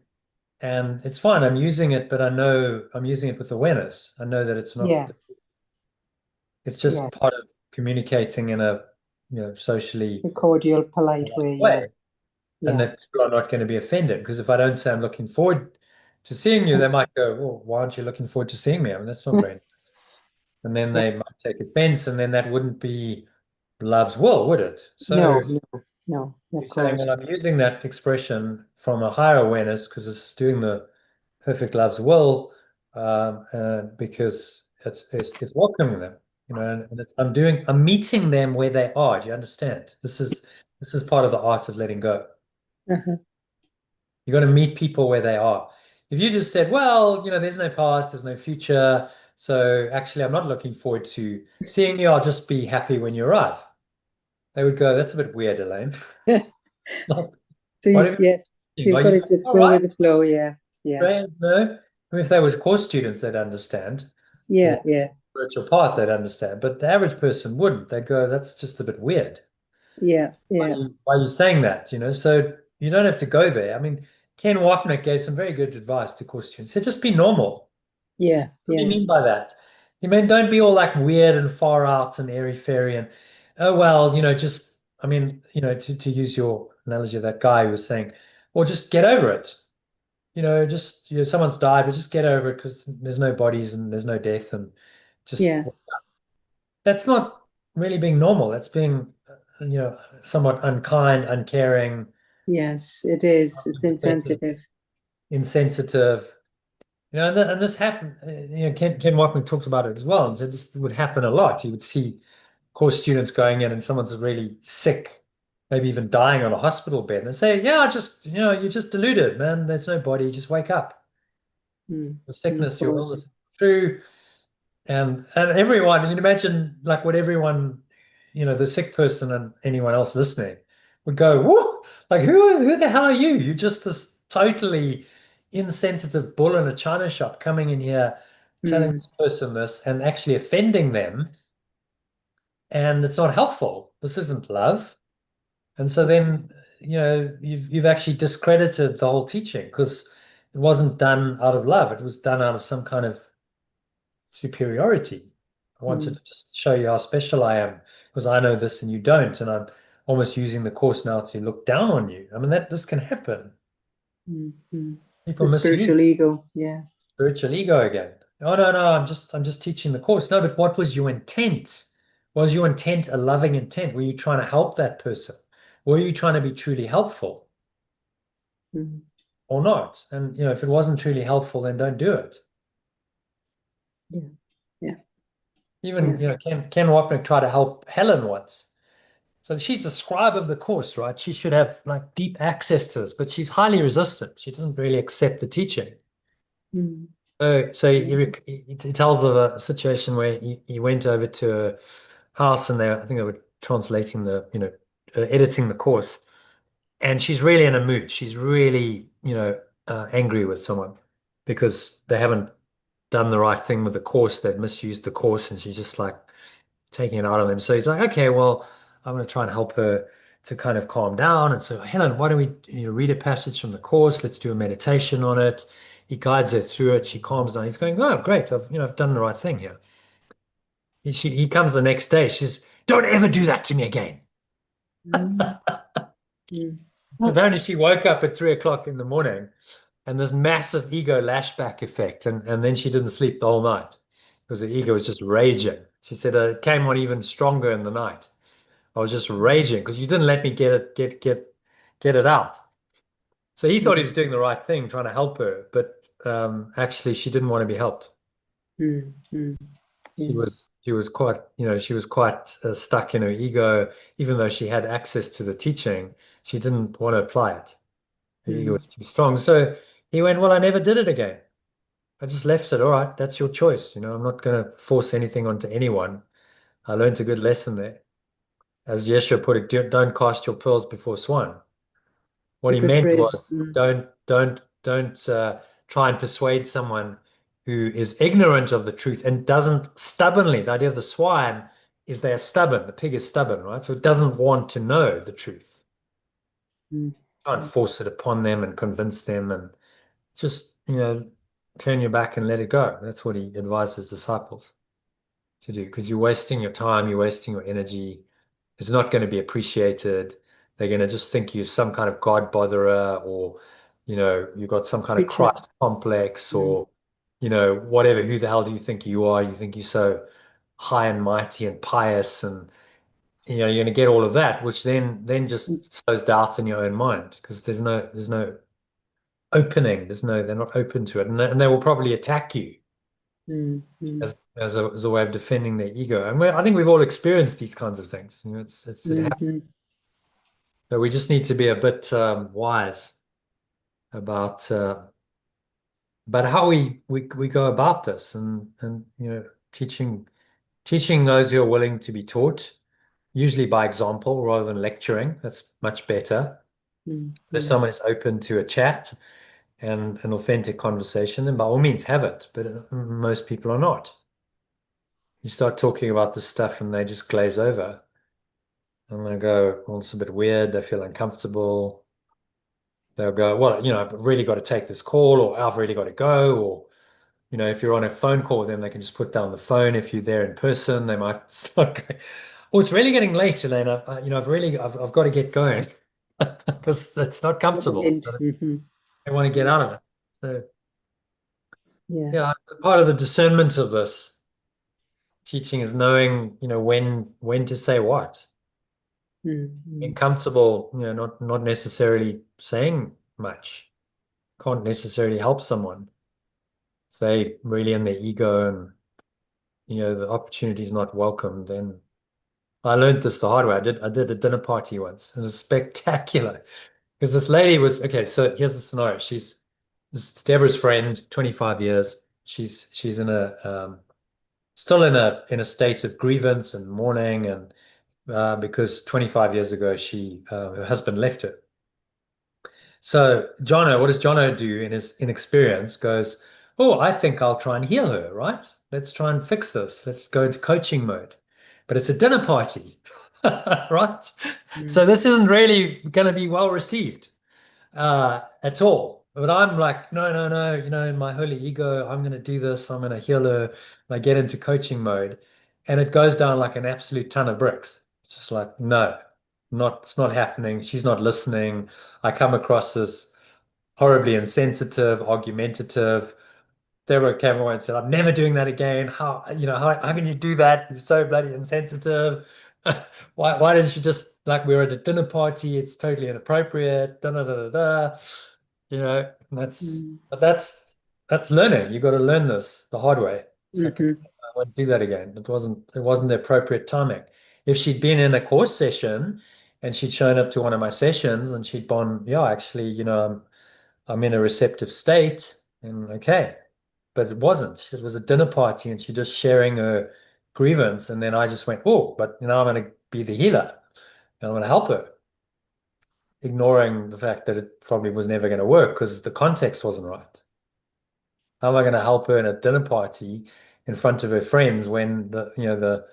and it's fine. I'm using it, but I know I'm using it with awareness. I know that it's not, Yeah, it's yeah. just part of communicating in a, socially A cordial, polite polite way. Yeah, way, and yeah. that people are not going to be offended. Because if I don't say I'm looking forward to seeing you, they might go, well, why aren't you looking forward to seeing me? I mean, that's not very nice. And then Yeah. they might take offense, and then that wouldn't be love's will, would it? No, So no, no, of you're saying, course. well, I'm using that expression from a higher awareness because it's doing the perfect love's will, because it's welcoming them, and I'm meeting them where they are. Do you understand? This is part of the art of letting go. Uh-huh. You got to meet people where they are. If you just said, well, there's no past, there's no future, so actually I'm not looking forward to seeing you, I'll just be happy when you arrive. They would go, that's a bit weird, Elaine. Like, So what are yes, you you've Are got you to just all go with right? the flow. Yeah, yeah, Right? No. I mean, if they was course students, they'd understand, yeah, or yeah, spiritual path, they'd understand. But the average person wouldn't. They'd go, that's just a bit weird. yeah, Why are yeah, you, why are you saying that? So you don't have to go there. I mean, Ken Wapnick gave some very good advice to course students. He said, just be normal. yeah, What do you yeah. mean by that? He meant don't be all like weird and far out and airy fairy and oh well, just I mean, to use your analogy of that guy who was saying, well, just get over it. Just someone's died, but just get over it because there's no bodies and there's no death and just Yeah. that's not really being normal. That's being somewhat unkind, uncaring, Yes, it is. It's unsympathetic, insensitive. insensitive. And this happened. Ken Wapnick talked about it as well, and said this would happen a lot. You would see course students going in, and someone's really sick, maybe even dying on a hospital bed, and they say, "Yeah, you're just deluded, man. There's no body. Just wake up. Mm. Your Of sickness, your illness course. is true." And everyone, you can imagine like what everyone, the sick person and anyone else listening would go, whoa, like who the hell are you? You're just this totally insensitive bull in a china shop coming in here telling Mm. this person this and actually offending them. And it's not helpful. This isn't love. And so then, you've actually discredited the whole teaching because it wasn't done out of love. It was done out of some kind of superiority. I wanted Mm. to just show you how special I am because I know this and you don't, and I'm almost using the course now to look down on you. I mean that this can happen. Mm. Mm. People The misuse spiritual ego. Yeah. spiritual ego again. Oh no, I'm just teaching the course. No, but what was your intent? Was your intent a loving intent? Were you trying to help that person? Were you trying to be truly helpful Mm. or not? And if it wasn't truly helpful, then don't do it. Yeah. Yeah. Even Yeah. Ken Wapnick tried to help Helen once. So she's the scribe of the course, right? She should have like deep access to this, but she's highly resistant. She doesn't really accept the teaching. Mm. So Yeah. he tells of a situation where he went over to a house and I think they were translating editing the course. And she's really in a mood. She's really, angry with someone because they haven't done the right thing with the course. They've misused the course and she's just like taking it out on them. So he's like, okay, well, I'm going to try and help her to kind of calm down. And so, Helen, why don't we read a passage from the course? Let's do a meditation on it. He guides her through it. She calms down. He's going, oh, great. I've done the right thing here. He comes the next day. She says, don't ever do that to me again. Mm. Mm. Apparently, she woke up at 3 o'clock in the morning and this massive ego lashback effect. And then she didn't sleep the whole night because her ego was just raging. She said it came on even stronger in the night. I was just raging because you didn't let me get it out. So he thought he Mm. was doing the right thing, trying to help her, but actually she didn't want to be helped. Mm. Mm. She Yeah. was she was quite she was quite stuck in her ego, even though she had access to the teaching. She didn't want to apply it. Her ego Mm. was too strong. So he went, well, I never did it again. I just left it. All right, that's your choice. I'm not going to force anything onto anyone. I learned a good lesson there. As Yeshua put it, don't cast your pearls before swine. What A he good meant phrase. was Mm. don't try and persuade someone who is ignorant of the truth and doesn't stubbornly. The idea of the swine is they are stubborn. The pig is stubborn, right? So it doesn't want to know the truth. Mm. Try and Mm. force it upon them and convince them. And just, turn your back and let it go. That's what he advised his disciples to do, because you're wasting your time, you're wasting your energy. It's not going to be appreciated. They're going to just think you're some kind of God botherer, or, you've got some kind of Preacher. Christ complex, Mm, or, whatever. Who the hell do you think you are? You think you're so high and mighty and pious, and, you're going to get all of that, which then mm, just sows doubt in your own mind, because there's no opening. They're not open to it. And they will probably attack you mm, as a way of defending their ego. And I think we've all experienced these kinds of things. It happens. mhm, So we just need to be a bit wise about how we go about this, and teaching those who are willing to be taught, usually by example rather than lecturing. That's much better. If mm. someone is open to a chat and an authentic conversation, then by all means have it. But most people are not. You start talking about this stuff and they just glaze over, and they go, well, it's a bit weird. They feel uncomfortable. They'll go, well, I've really got to take this call, or I've really got to go. Or, if you're on a phone call with them, they can just put down the phone. If you're there in person, they might start going, oh, it's really getting late, Elaine. I've got to get going because it's not Little comfortable. hint. Mhm. They want to get out of it. So, Yeah. yeah, part of the discernment of this teaching is knowing, when to say what. Being Mm. comfortable, not necessarily saying much, can't necessarily help someone if they really in their ego, and the opportunity is not welcome. Then I learned this the hard way. I did a dinner party once. It was spectacular because this lady was okay. So here's the scenario. This is Deborah's friend, 25 years. She's in a still in a state of grievance and mourning, and because 25 years ago her husband left her. So Jono, what does Jono do in his inexperience? Goes, oh, I think I'll try and heal her, right? Let's try and fix this. Let's go into coaching mode. But it's a dinner party, right? Mm. So this isn't really going to be well received at all. But I'm like, no, no, no, in my holy ego, I'm going to do this. I'm going to heal her. And I get into coaching mode, and it goes down like an absolute ton of bricks. It's just like, no, it's not happening. She's not listening. I come across as horribly insensitive, argumentative. Deborah came away and said, I'm never doing that again. How can you do that? You're so bloody insensitive. Why didn't you just, like, we were at a dinner party, it's totally inappropriate, da da da da da. And Mm. that's learning. You got to learn this the hard way. It's like, okay, Mhm. I won't do that again. It wasn't the appropriate timing. If she'd been in a course session and she'd shown up to one of my sessions and she'd gone, yeah, actually, I'm in a receptive state, and okay. But it wasn't. It was a dinner party and she just sharing her grievance. And then I just went, oh, but I'm going to be the healer and I'm going to help her, ignoring the fact that it probably was never going to work because the context wasn't right. How am I going to help her in a dinner party in front of her friends when the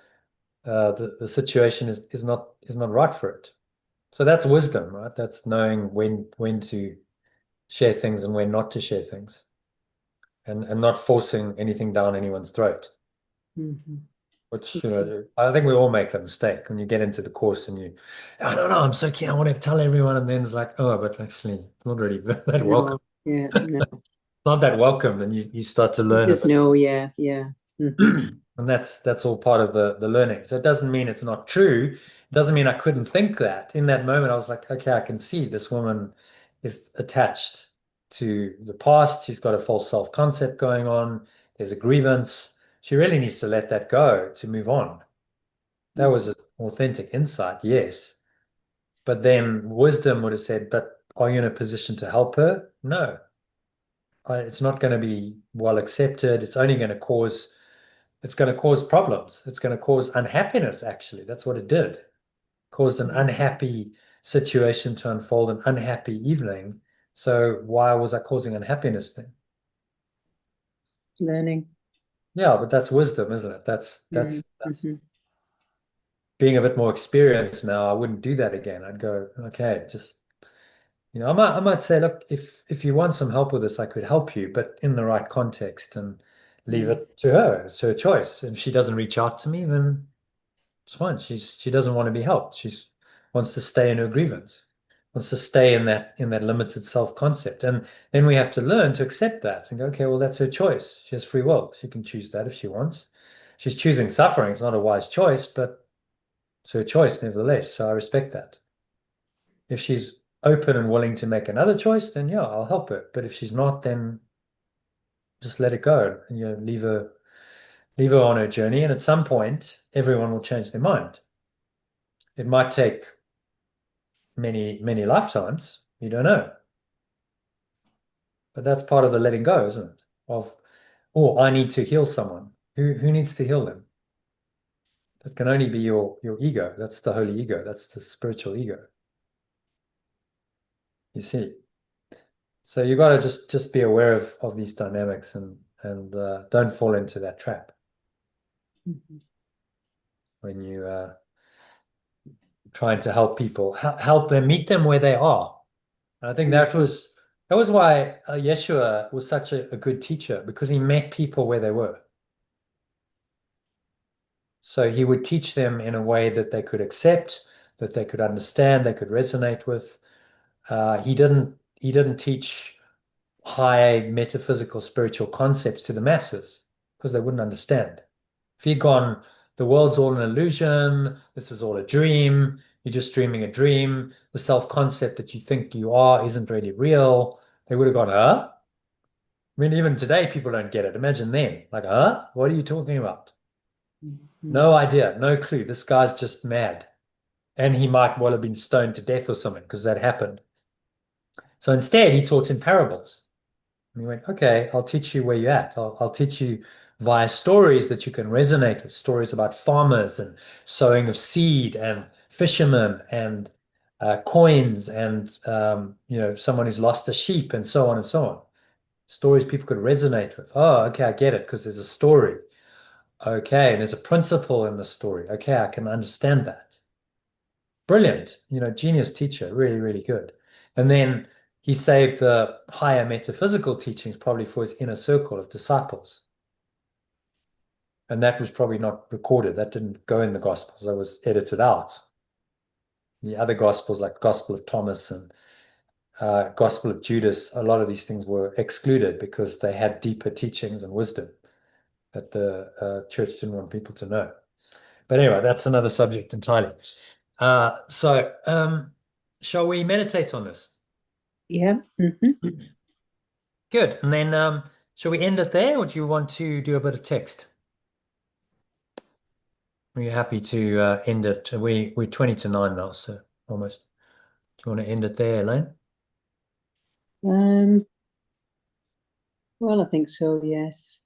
situation is not right for it? So that's wisdom, right? That's knowing when to share things and when not to share things, and not forcing anything down anyone's throat. Mhm. Which, Okay. I think we all make that mistake when you get into the course and I don't know, I'm so keen, I want to tell everyone, and then it's like, oh, but actually, it's not really that welcome. No. Yeah. No. Not that welcome, and you start to learn a Just bit. no. Yeah. Yeah. Mhm. And that's all part of the learning. So it doesn't mean it's not true. It doesn't mean I couldn't think that. In that moment, I was like, okay, I can see this woman is attached to the past. She's got a false self-concept going on. There's a grievance. She really needs to let that go to move on. That was an authentic insight, yes. But then wisdom would have said, but are you in a position to help her? No. It's not going to be well accepted. It's going to cause problems. It's going to cause unhappiness, actually. That's what it did. Caused an unhappy situation to unfold, an unhappy evening. So why was I causing unhappiness then? Learning. Yeah, but that's wisdom, isn't it? That's Mm. that's that's Mhm. being a bit more experienced now. I wouldn't do that again. I'd go, okay, just I might say, look, if you want some help with this, I could help you, but in the right context, and leave it to her. It's her choice. If she doesn't reach out to me, then it's fine. She doesn't want to be helped. She wants to stay in her grievance, wants to stay in that limited self-concept. And then we have to learn to accept that and go, okay, well, that's her choice. She has free will. She can choose that if she wants. She's choosing suffering. It's not a wise choice, but it's her choice nevertheless. So I respect that. If she's open and willing to make another choice, then yeah, I'll help her. But if she's not, then just let it go and leave her on her journey. And at some point, everyone will change their mind. It might take many, many lifetimes. You don't know. But that's part of the letting go, isn't it? Oh, I need to heal someone. Who needs to heal them? That can only be your ego. That's the holy ego. That's the spiritual ego. You see. So you got to just be aware of these dynamics and don't fall into that trap when you trying to help people, help them, meet them where they are. And I think that was why Yeshua was such a good teacher, because he met people where they were. So he would teach them in a way that they could accept, that they could understand, they could resonate with. He didn't teach high metaphysical spiritual concepts to the masses because they wouldn't understand. If he'd gone, the world's all an illusion, this is all a dream, you're just dreaming a dream, the self-concept that you think you are isn't really real, they would have gone, huh? I mean, even today, people don't get it. Imagine then, like, huh? What are you talking about? No idea, no clue. This guy's just mad. And he might well have been stoned to death or something because that happened. So instead, he taught in parables. And he went, okay, I'll teach you where you're at. I'll teach you via stories that you can resonate with, stories about farmers and sowing of seed and fishermen and coins and someone who's lost a sheep and so on and so on. Stories people could resonate with. Oh, okay, I get it because there's a story. Okay, and there's a principle in the story. Okay, I can understand that. Brilliant, genius teacher, really, really good. And then he saved the higher metaphysical teachings probably for his inner circle of disciples. And that was probably not recorded. That didn't go in the Gospels. That was edited out. The other Gospels, like Gospel of Thomas and Gospel of Judas, a lot of these things were excluded because they had deeper teachings and wisdom that the church didn't want people to know. But anyway, that's another subject entirely. So shall we meditate on this? Yeah. Good. And then shall we end it there, or do you want to do a bit of text? Are you happy to end it? We're 20 to 9 now, so almost. Do you want to end it there, Elaine? Well, I think so, yes.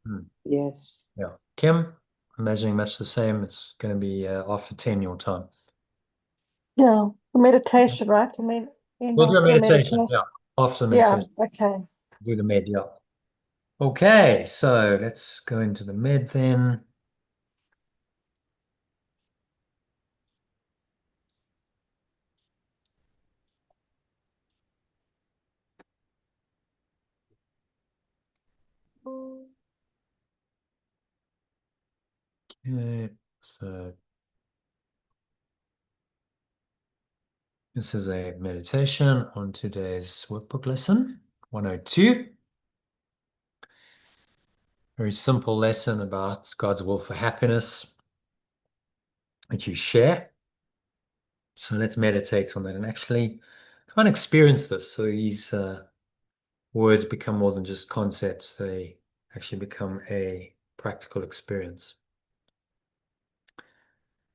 Yes. Yeah. Kim, imagining much the same. It's going to be after 10 your time. Yeah, meditation, right? I mean, We'll do a meditation. Yeah. After the meditation. Yeah, okay. Do the med, yeah. Okay, so let's go into the med then. Okay, so this is a meditation on today's workbook lesson 102. Very simple lesson about God's will for happiness that you share. So let's meditate on that and actually try and experience this. So these words become more than just concepts. They actually become a practical experience.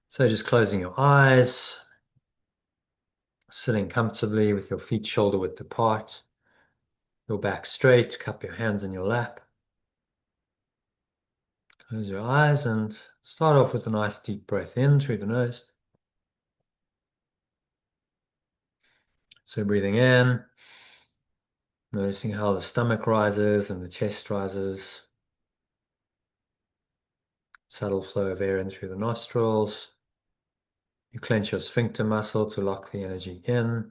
So just closing your eyes, sitting comfortably with your feet shoulder width apart, your back straight, cup your hands in your lap. Close your eyes and start off with a nice deep breath in through the nose. So breathing in, noticing how the stomach rises and the chest rises. Subtle flow of air in through the nostrils. You clench your sphincter muscle to lock the energy in.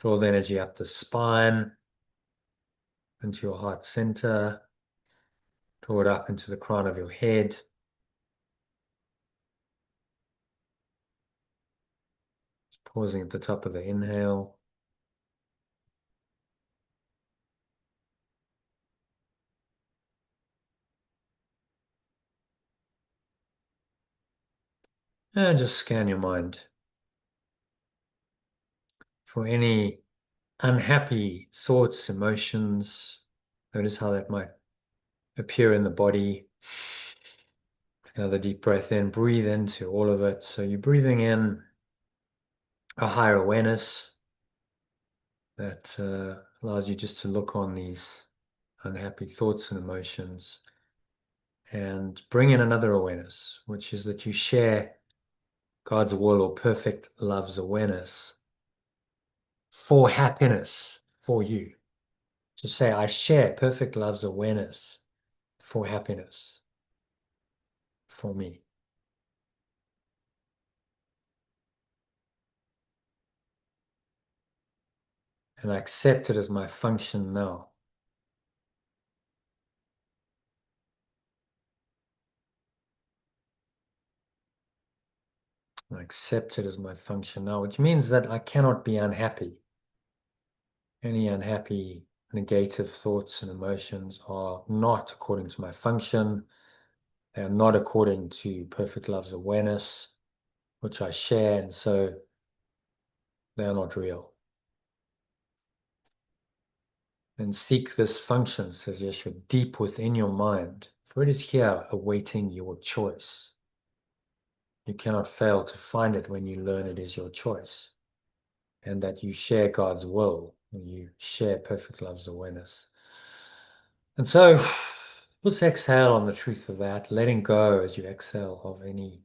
Draw the energy up the spine, into your heart center. Draw it up into the crown of your head. Pausing at the top of the inhale. And just scan your mind for any unhappy thoughts, emotions. Notice how that might appear in the body. Another deep breath in, breathe into all of it. So you're breathing in a higher awareness that allows you just to look on these unhappy thoughts and emotions and bring in another awareness, which is that you share God's will or perfect love's awareness for happiness for you. Just say, I share perfect love's awareness for happiness for me. And I accept it as my function now. I accept it as my function now, which means that I cannot be unhappy. Any unhappy, negative thoughts and emotions are not according to my function. They are not according to perfect love's awareness, which I share, and so they are not real. And seek this function, says Yeshua, deep within your mind, for it is here awaiting your choice. You cannot fail to find it when you learn it is your choice, and that you share God's will, and you share perfect love's awareness. And so let's exhale on the truth of that, letting go as you exhale of any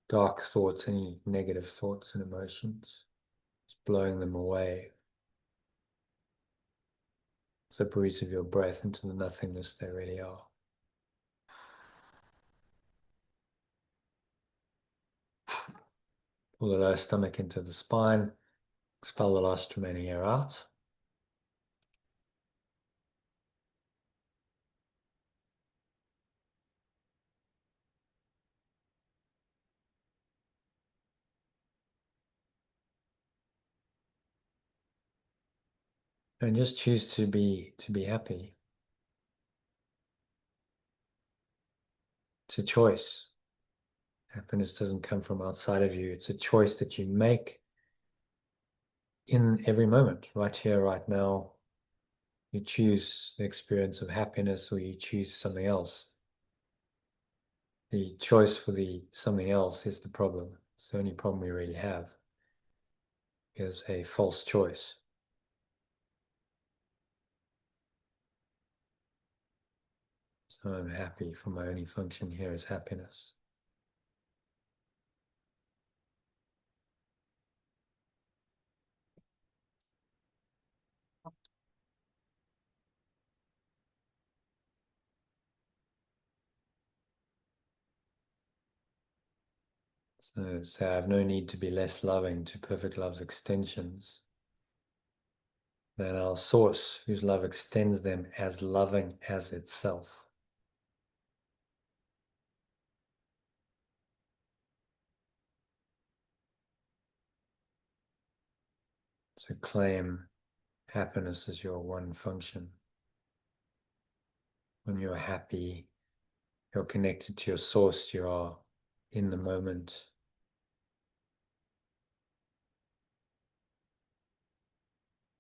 dark thoughts, any negative thoughts and emotions, just blowing them away. It's the breeze of your breath into the nothingness they really are. Pull the lower stomach into the spine. Expel the last remaining air out. And just choose to be happy. It's a choice. Happiness doesn't come from outside of you. It's a choice that you make in every moment, right here, right now. You choose the experience of happiness or you choose something else. The choice for the something else is the problem. It's the only problem we really have, is a false choice. So I'm happy, for my only function here is happiness. So I have no need to be less loving to perfect love's extensions than our source, whose love extends them as loving as itself. So claim happiness as your one function. When you're happy, you're connected to your source, you are in the moment.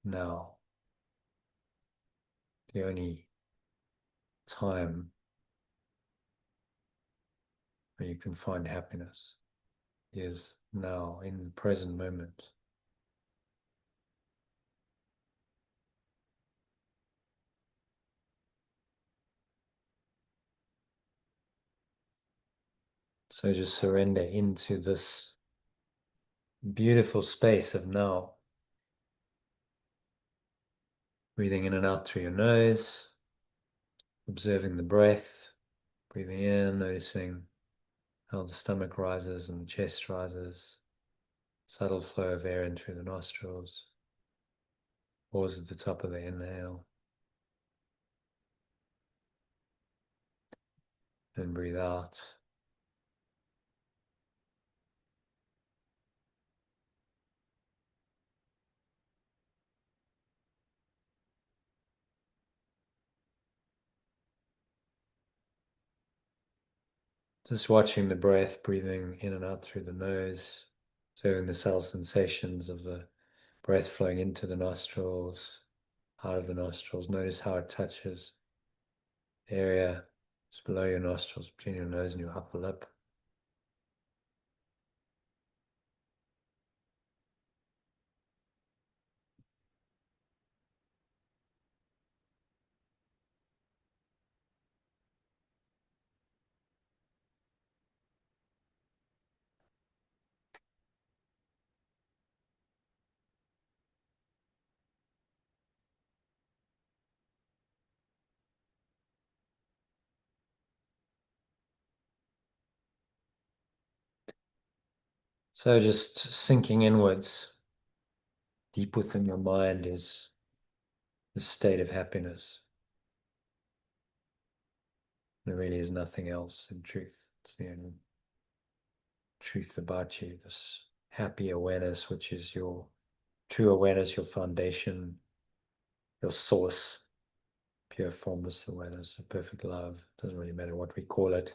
Now, the only time where you can find happiness is now, in the present moment. So just surrender into this beautiful space of now. Breathing in and out through your nose, observing the breath, breathing in, noticing how the stomach rises and the chest rises. Subtle flow of air in through the nostrils. Pause at the top of the inhale. And breathe out. Just watching the breath, breathing in and out through the nose, observing the subtle sensations of the breath flowing into the nostrils, out of the nostrils. Notice how it touches the area just below your nostrils, between your nose and your upper lip. So just sinking inwards, deep within your mind is the state of happiness. There really is nothing else in truth. It's the only truth about you, this happy awareness, which is your true awareness, your foundation, your source, pure formless awareness, a perfect love. Doesn't really matter what we call it.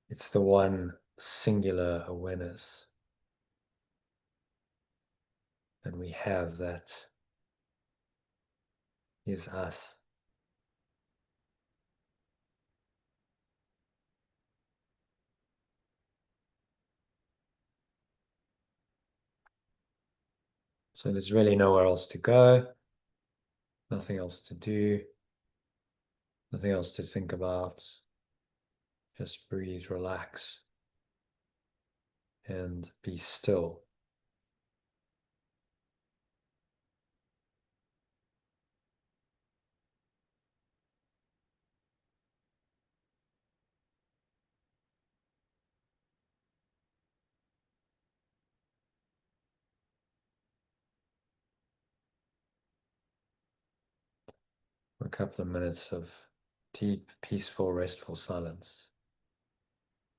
It's the one singular awareness. And we have that is us. So there's really nowhere else to go, nothing else to do, nothing else to think about. Just breathe, relax, and be still. For a couple of minutes of deep, peaceful, restful silence.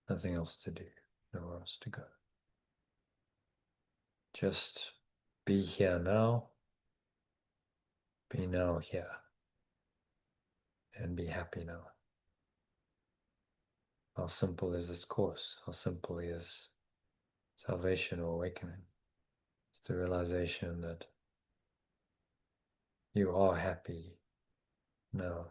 Nothing else to do, nowhere else to go. Just be here now, be now here, and be happy now. How simple is this course? How simple is salvation or awakening? It's the realization that you are happy now.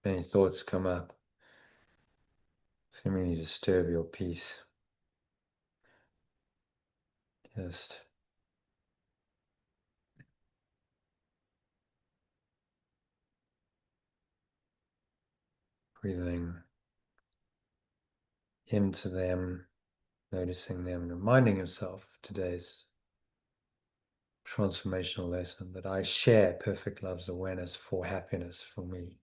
Any thoughts come up, seemingly disturb your peace, just breathing into them, noticing them, reminding yourself of today's transformational lesson that I share perfect love's awareness for happiness for me.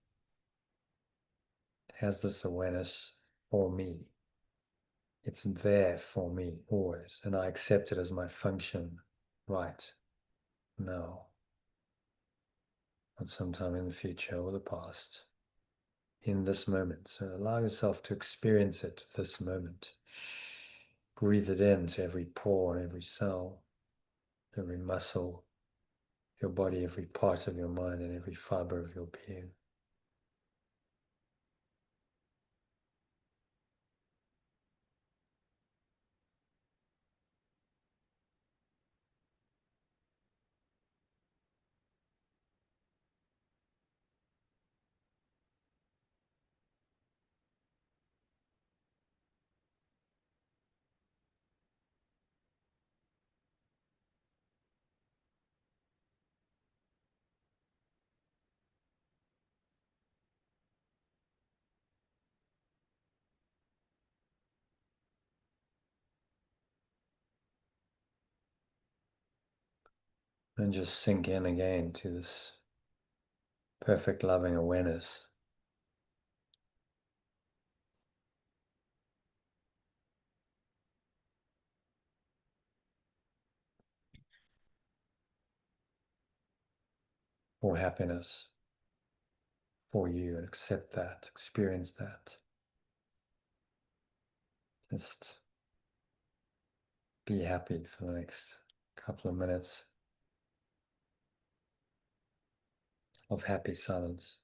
It has this awareness for me. It's there for me always, and I accept it as my function right now, not sometime in the future or the past, in this moment. So allow yourself to experience it this moment. Breathe it into every pore and every cell, every muscle, your body, every part of your mind, and every fiber of your being. And just sink in again to this perfect loving awareness. For happiness for you, and accept that, experience that. Just be happy for the next couple of minutes of happy silence.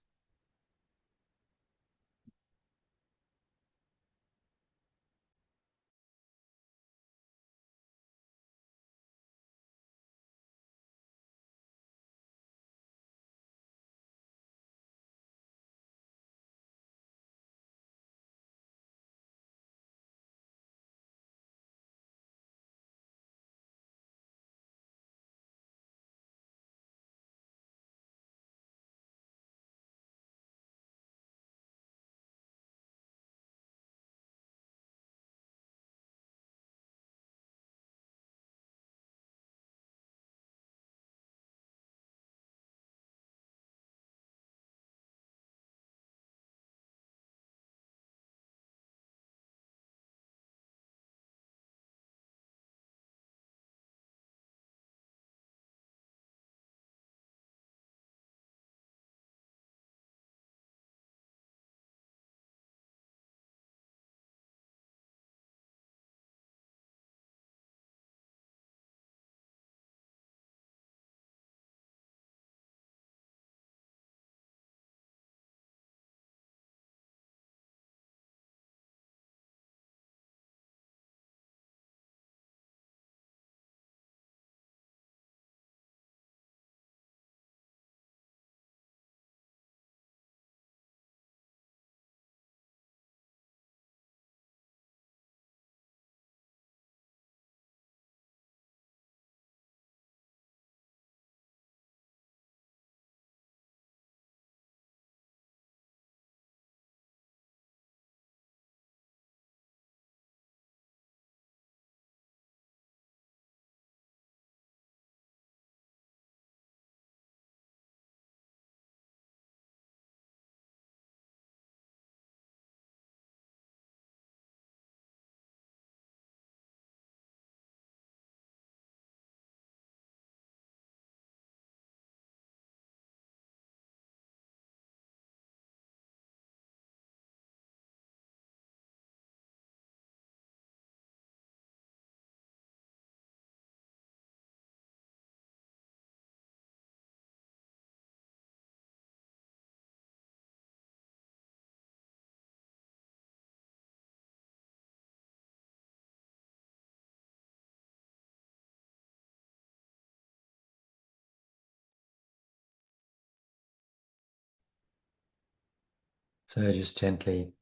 So just gently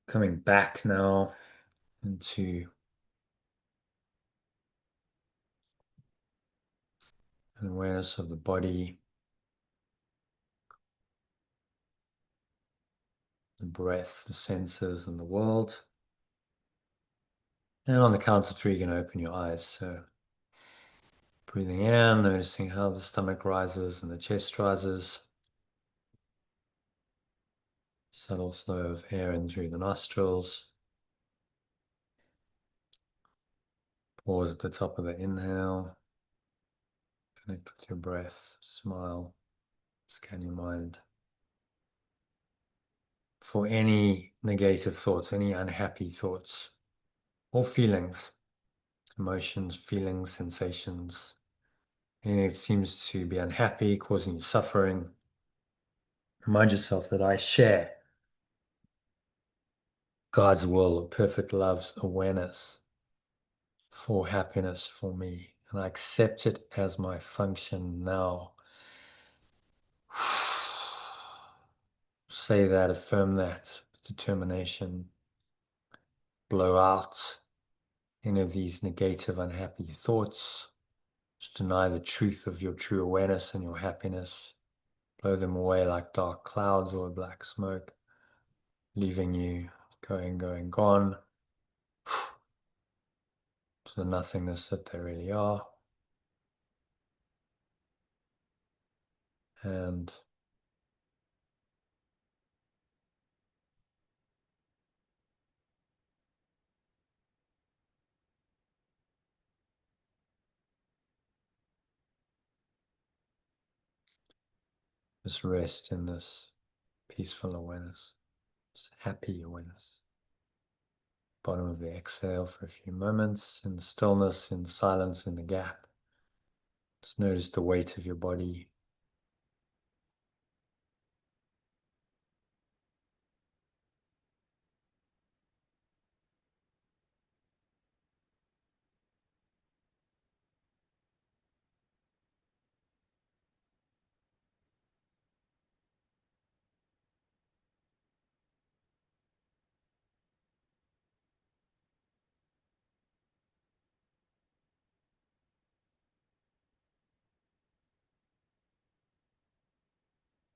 coming back now into an awareness of the body, the breath, the senses, and the world. And on the count of three, you can open your eyes. So breathing in, noticing how the stomach rises and the chest rises. Subtle flow of air in through the nostrils. Pause at the top of the inhale. Connect with your breath. Smile. Scan your mind for any negative thoughts, any unhappy thoughts or feelings, emotions, feelings, sensations, and it seems to be unhappy, causing you suffering, remind yourself that I share God's will of perfect love's awareness for happiness for me, and I accept it as my function now. Say that, affirm that with determination. Blow out any of these negative, unhappy thoughts. Just deny the truth of your true awareness and your happiness. Blow them away like dark clouds or black smoke, leaving you going, gone to the nothingness that they really are. And just rest in this peaceful awareness, this happy awareness. Bottom of the exhale for a few moments, in the stillness, in the silence, in the gap. Just notice the weight of your body.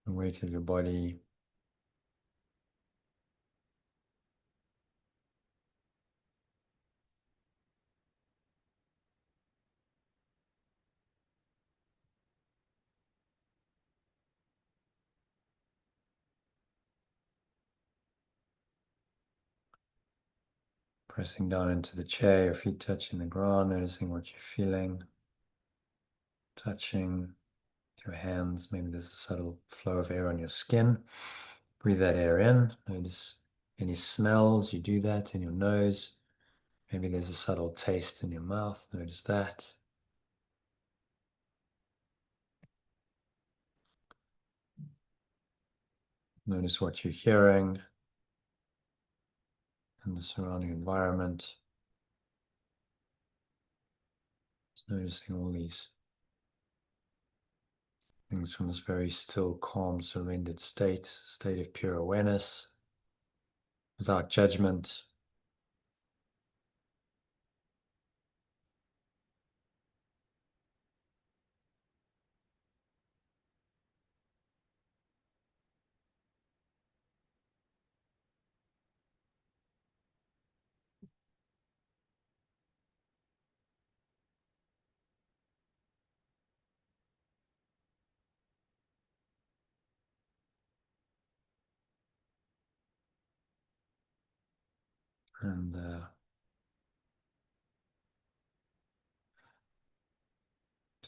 The weight of your body. Pressing down into the chair, your feet touching the ground, noticing what you're feeling. Touching with your hands, maybe there's a subtle flow of air on your skin. Breathe that air in. Notice any smells, you do that in your nose. Maybe there's a subtle taste in your mouth. Notice that. Notice what you're hearing in the surrounding environment. Noticing all these things from this very still, calm, surrendered state of pure awareness, without judgment. And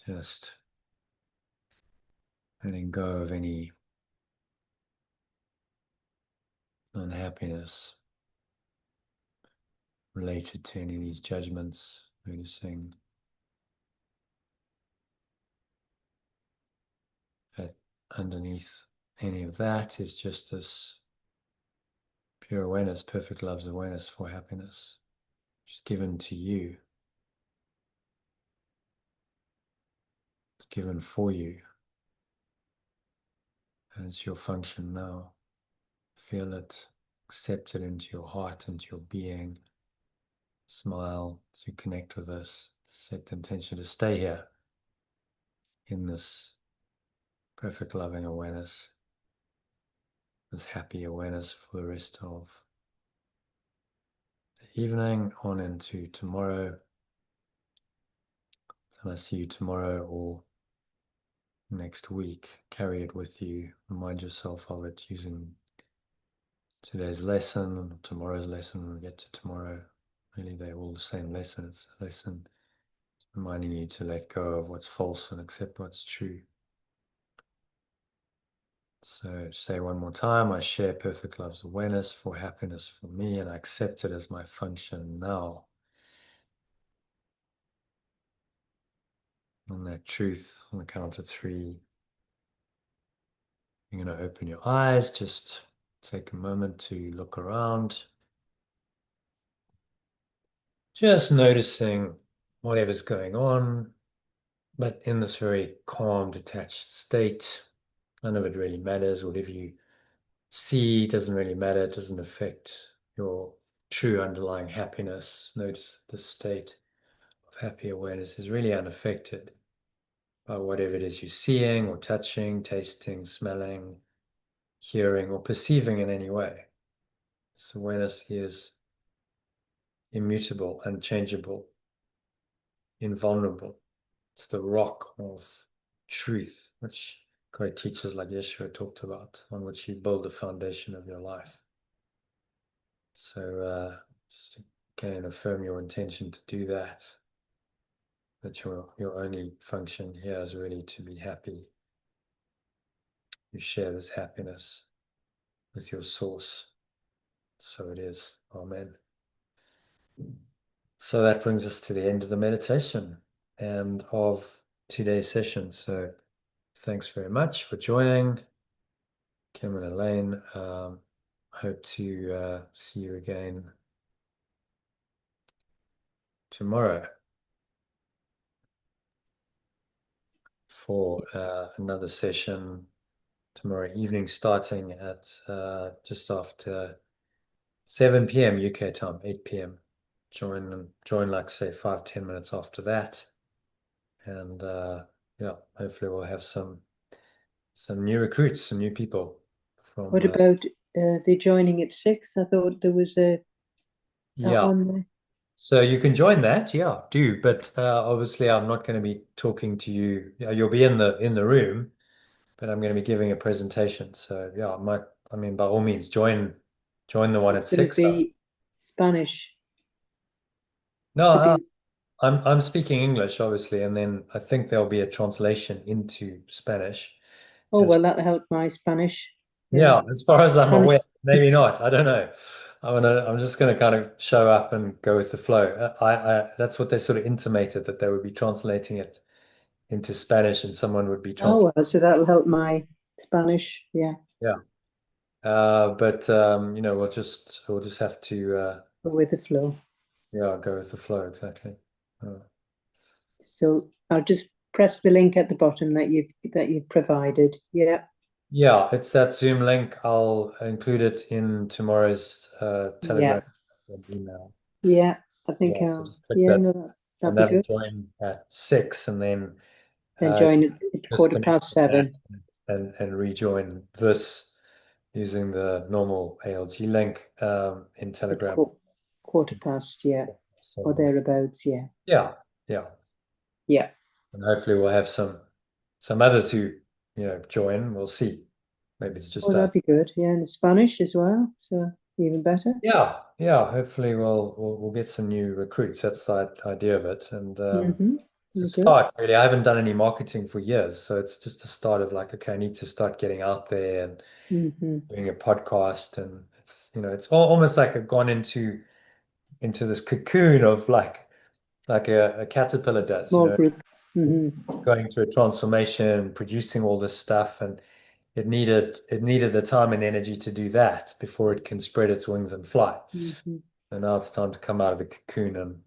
just letting go of any unhappiness related to any of these judgments, noticing that underneath any of that is just this pure awareness, perfect love's awareness for happiness, just given to you, it's given for you, and it's your function now. Feel it, accept it into your heart, into your being. Smile to connect with us, set the intention to stay here in this perfect loving awareness, this happy awareness for the rest of the evening on into tomorrow. And I see you tomorrow or next week. Carry it with you. Remind yourself of it using today's lesson or tomorrow's lesson when we get to tomorrow. Really, they're all the same lesson. It's a lesson reminding you to let go of what's false and accept what's true. So say one more time, I share perfect love's awareness for happiness for me, and I accept it as my function now. on that truth. On the count of 3, you're going to open your eyes. Just take a moment to look around. Just noticing whatever's going on, but in this very calm, detached state. None of it really matters. Whatever you see doesn't really matter. It doesn't affect your true underlying happiness. Notice that the state of happy awareness is really unaffected by whatever it is you're seeing or touching, tasting, smelling, hearing, or perceiving in any way. This awareness is immutable, unchangeable, invulnerable. It's the rock of truth, which great teachers like Yeshua talked about, on which you build the foundation of your life. So just again, affirm your intention to do that. That your only function here is really to be happy. You share this happiness with your source. So it is. Amen. So that brings us to the end of the meditation and of today's session. So thanks very much for joining, Kim and Elaine. Hope to see you again tomorrow for another session tomorrow evening, starting at just after 7 p.m. UK time, 8 p.m. Join, like say 5-10 minutes after that, and yeah, hopefully we'll have some new recruits, some new people from. What about the joining at 6? I thought there was that Yeah, one there. so you can join that, yeah, do. But obviously, I'm not going to be talking to you. You'll be in the room, but I'm going to be giving a presentation. So yeah, I mean, by all means, join the one at It's going to 6. be Spanish. No, Should be. I'm speaking English, obviously, and then I think there'll be a translation into Spanish. Oh, As well, that'll help my Spanish. Yeah, as far as I'm Spanish. aware, maybe not. I don't know. I'm just gonna kind of show up and go with the flow. That's what they sort of intimated, that they would be translating it into Spanish, and someone would be Oh, translating. well, so that'll help my Spanish. Yeah, Yeah. But we'll just have to go with the flow. yeah, go with the flow, exactly. So I'll just press the link at the bottom that you've provided. Yeah, Yeah, it's that Zoom link. I'll include it in tomorrow's yeah, Telegram and email. yeah. I think Yeah, so just click yeah, that, no, that'd and be that'll good. join at 6, and then Then uh, join at disconnect from that 7:15. and rejoin this using the normal ALG link in At Telegram. 1:15. Yeah, or So thereabouts. Yeah, yeah, yeah, yeah. and hopefully we'll have some others who join. We'll see. Maybe it's Oh, just that'd us. be good. Yeah, and Spanish as well. So even better. Yeah, yeah. Hopefully we'll get some new recruits. That's the idea of it, and Mm-hmm. it's a Be good. start, really. I haven't done any marketing for years, so it's just a start of like, okay, I need to start getting out there and Mm-hmm. doing a podcast, and it's almost like I've gone into this cocoon of like a caterpillar does, Small group. it's Mm-hmm. going through a transformation, producing all this stuff, and it needed the time and energy to do that before it can spread its wings and fly. Mm-hmm. And now it's time to come out of the cocoon and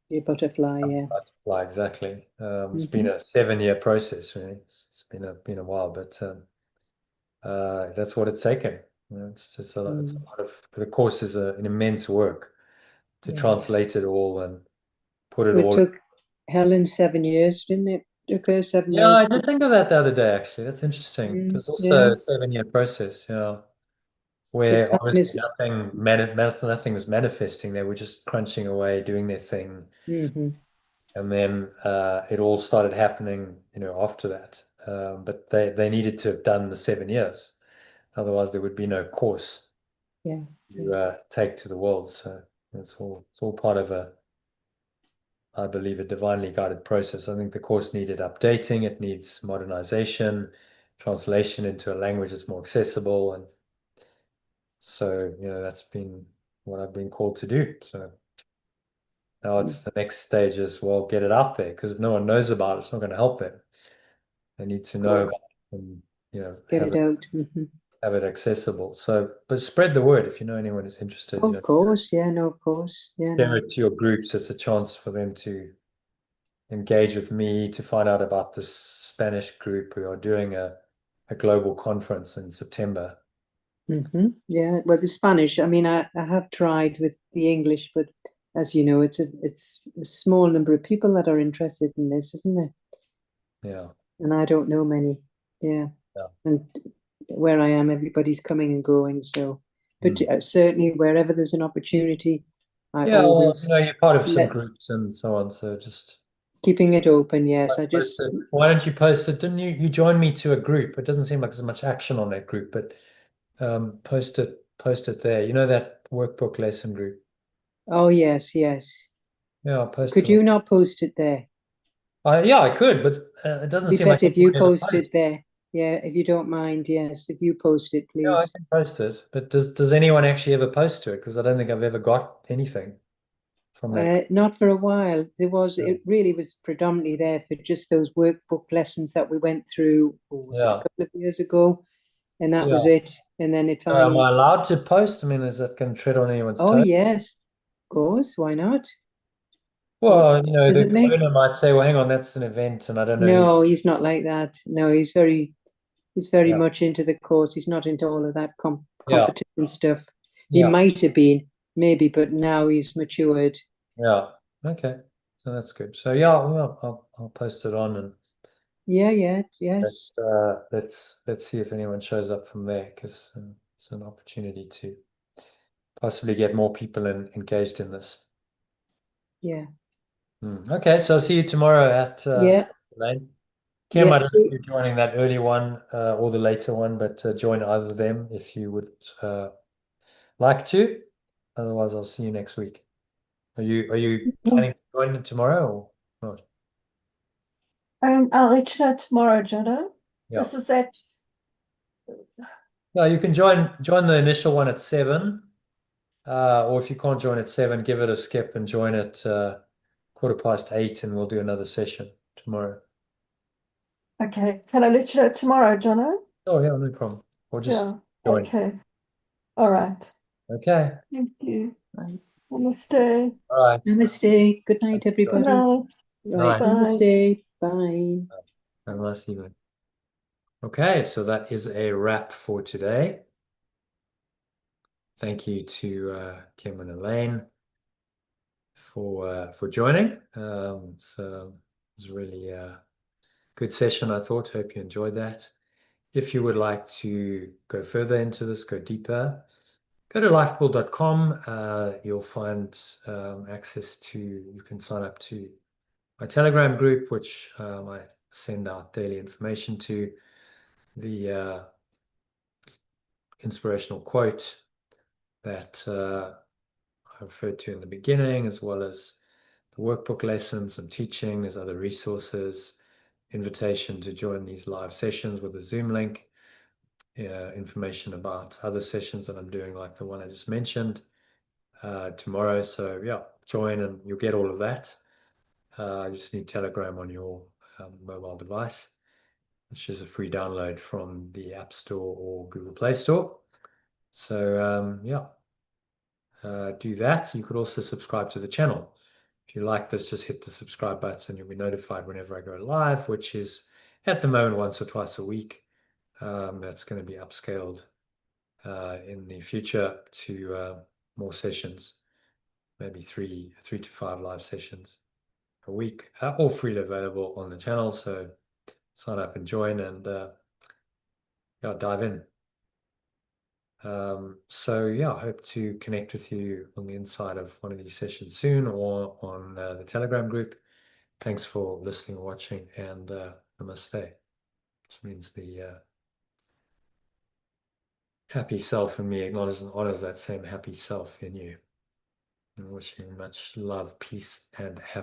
Be a butterfly. Yeah. fly, exactly. It's been Mm-hmm. a 7-year process, really. It's been a while, but that's what it's taken. It's just it's a Mm. lot of the course is an immense work to Yeah. translate it all and put it Well, it all. took Helen 7 years, didn't it? Took her seven Yeah, I years. did think of that the other day, actually. That's interesting. It was also Yeah. a 7-year process, But where time obviously is. nothing was manifesting. They were just crunching away, doing their thing, Mm-hmm. and then it all started happening, after that. But they needed to have done the 7 years, otherwise there would be no course Yeah. to take to the world. So it's all part of I believe, a divinely guided process. I think the course needed updating. It needs modernization, translation into a language that's more accessible, and so that's been what I've been called to do. So Now it's the next stage is, well, get it out there, because if no one knows about it, it's not going to help them. They need to know about it and, Get it out. Mhm. have it accessible. So, but spread the word if you know anyone who's interested. Of course, yeah, no, of course, yeah. Share it to your groups. It's a chance for them to engage with me, to find out about this Spanish group. We are doing a global conference in September. Yeah, well, the Spanish, I mean, I have tried with the English, but as you know, it's a small number of people that are interested in this, isn't there? Yeah. And I don't know many. Yeah. Yeah. And where I am, everybody's coming and going. So, but certainly wherever there's an opportunity, I Yeah, well, always you're part of some let groups and so on. So just keeping it open. Yes, I post just it. Why don't you post it? Didn't you join me to a group? It doesn't seem like there's much action on that group, but post it there. You know that workbook lesson group? oh yes, yes. Yeah, I'll post Could it on. you not post it there? Yeah, I could, but it doesn't Be seem like better if you anyone ever post it posts. there. Yeah, if you don't mind, yes, if you post it, Yeah, I please. can post it. But does anyone actually ever post to it? Because I don't think I've ever got anything from that. Not for a while. Yeah. It really was predominantly there for just those workbook lessons that we went through, was it a Yeah. couple of years ago? And that Yeah. was it. And then it So am I finally, allowed to post? I mean, is that going to tread on anyone's oh toes? yes, of course, why not? What Well, does it the make? owner might say, well, hang on, that's an event, and I don't know who. No, he's not like that. No, he's very Yeah. much into the course. He's not into all of that Yeah. competition stuff. He Yeah. might have been, maybe, but now he's matured. Yeah. Okay. So that's good. So yeah, well, I'll post it on and Yeah, yeah, yes. let's see if anyone shows up from there, because it's an opportunity to possibly get more people engaged in this. Yeah. Okay, so I'll see you tomorrow at Yeah. Lane. Kim, I Yeah. don't know So if you're joining that early one or the later one, but join either of them if you would like to. Otherwise, I'll see you next week. Are you planning to join it tomorrow or not? I'll let you know tomorrow, Jono. Yeah. This is at No, you can join the initial one at 7. Or if you can't join at 7, give it a skip and join at 8:15, and we'll do another session tomorrow. okay. Can I let you know tomorrow, Jono? Oh yeah, no problem. Or just Yeah. join. Okay. All right. Okay. Thank you. Namaste. All right. namaste. Good night, Thanks, Good George. everybody. night. Right. Night. Bye. Namaste. Bye. Have a nice evening. Okay, so that is a wrap for today. Thank you to Kim and Elaine for joining. It was really a good session, I thought. Hope you enjoyed that. If you would like to go further into this, go deeper, go to lifebuild.com. You'll find access to, you can sign up to my Telegram group, which I send out daily information to, the inspirational quote that I referred to in the beginning, as well as the workbook lessons I'm teaching. There's other resources, invitation to join these live sessions with a Zoom link, information about other sessions that I'm doing, like the one I just mentioned tomorrow. So yeah, join and you'll get all of that. You just need Telegram on your mobile device, which is a free download from the App Store or Google Play Store. So yeah, do that. You could also subscribe to the channel. If you like this, just hit the subscribe button. You'll be notified whenever I go live, which is at the moment once or twice a week. That's going to be upscaled in the future to more sessions, maybe three to 5 live sessions a week, all freely available on the channel. So sign up and join and yeah, dive in. So yeah, I hope to connect with you on the inside of one of these sessions soon, or on the Telegram group. Thanks for listening, watching, and namaste, which means the happy self in me acknowledges and honors that same happy self in you. And wishing you much love, peace, and happiness.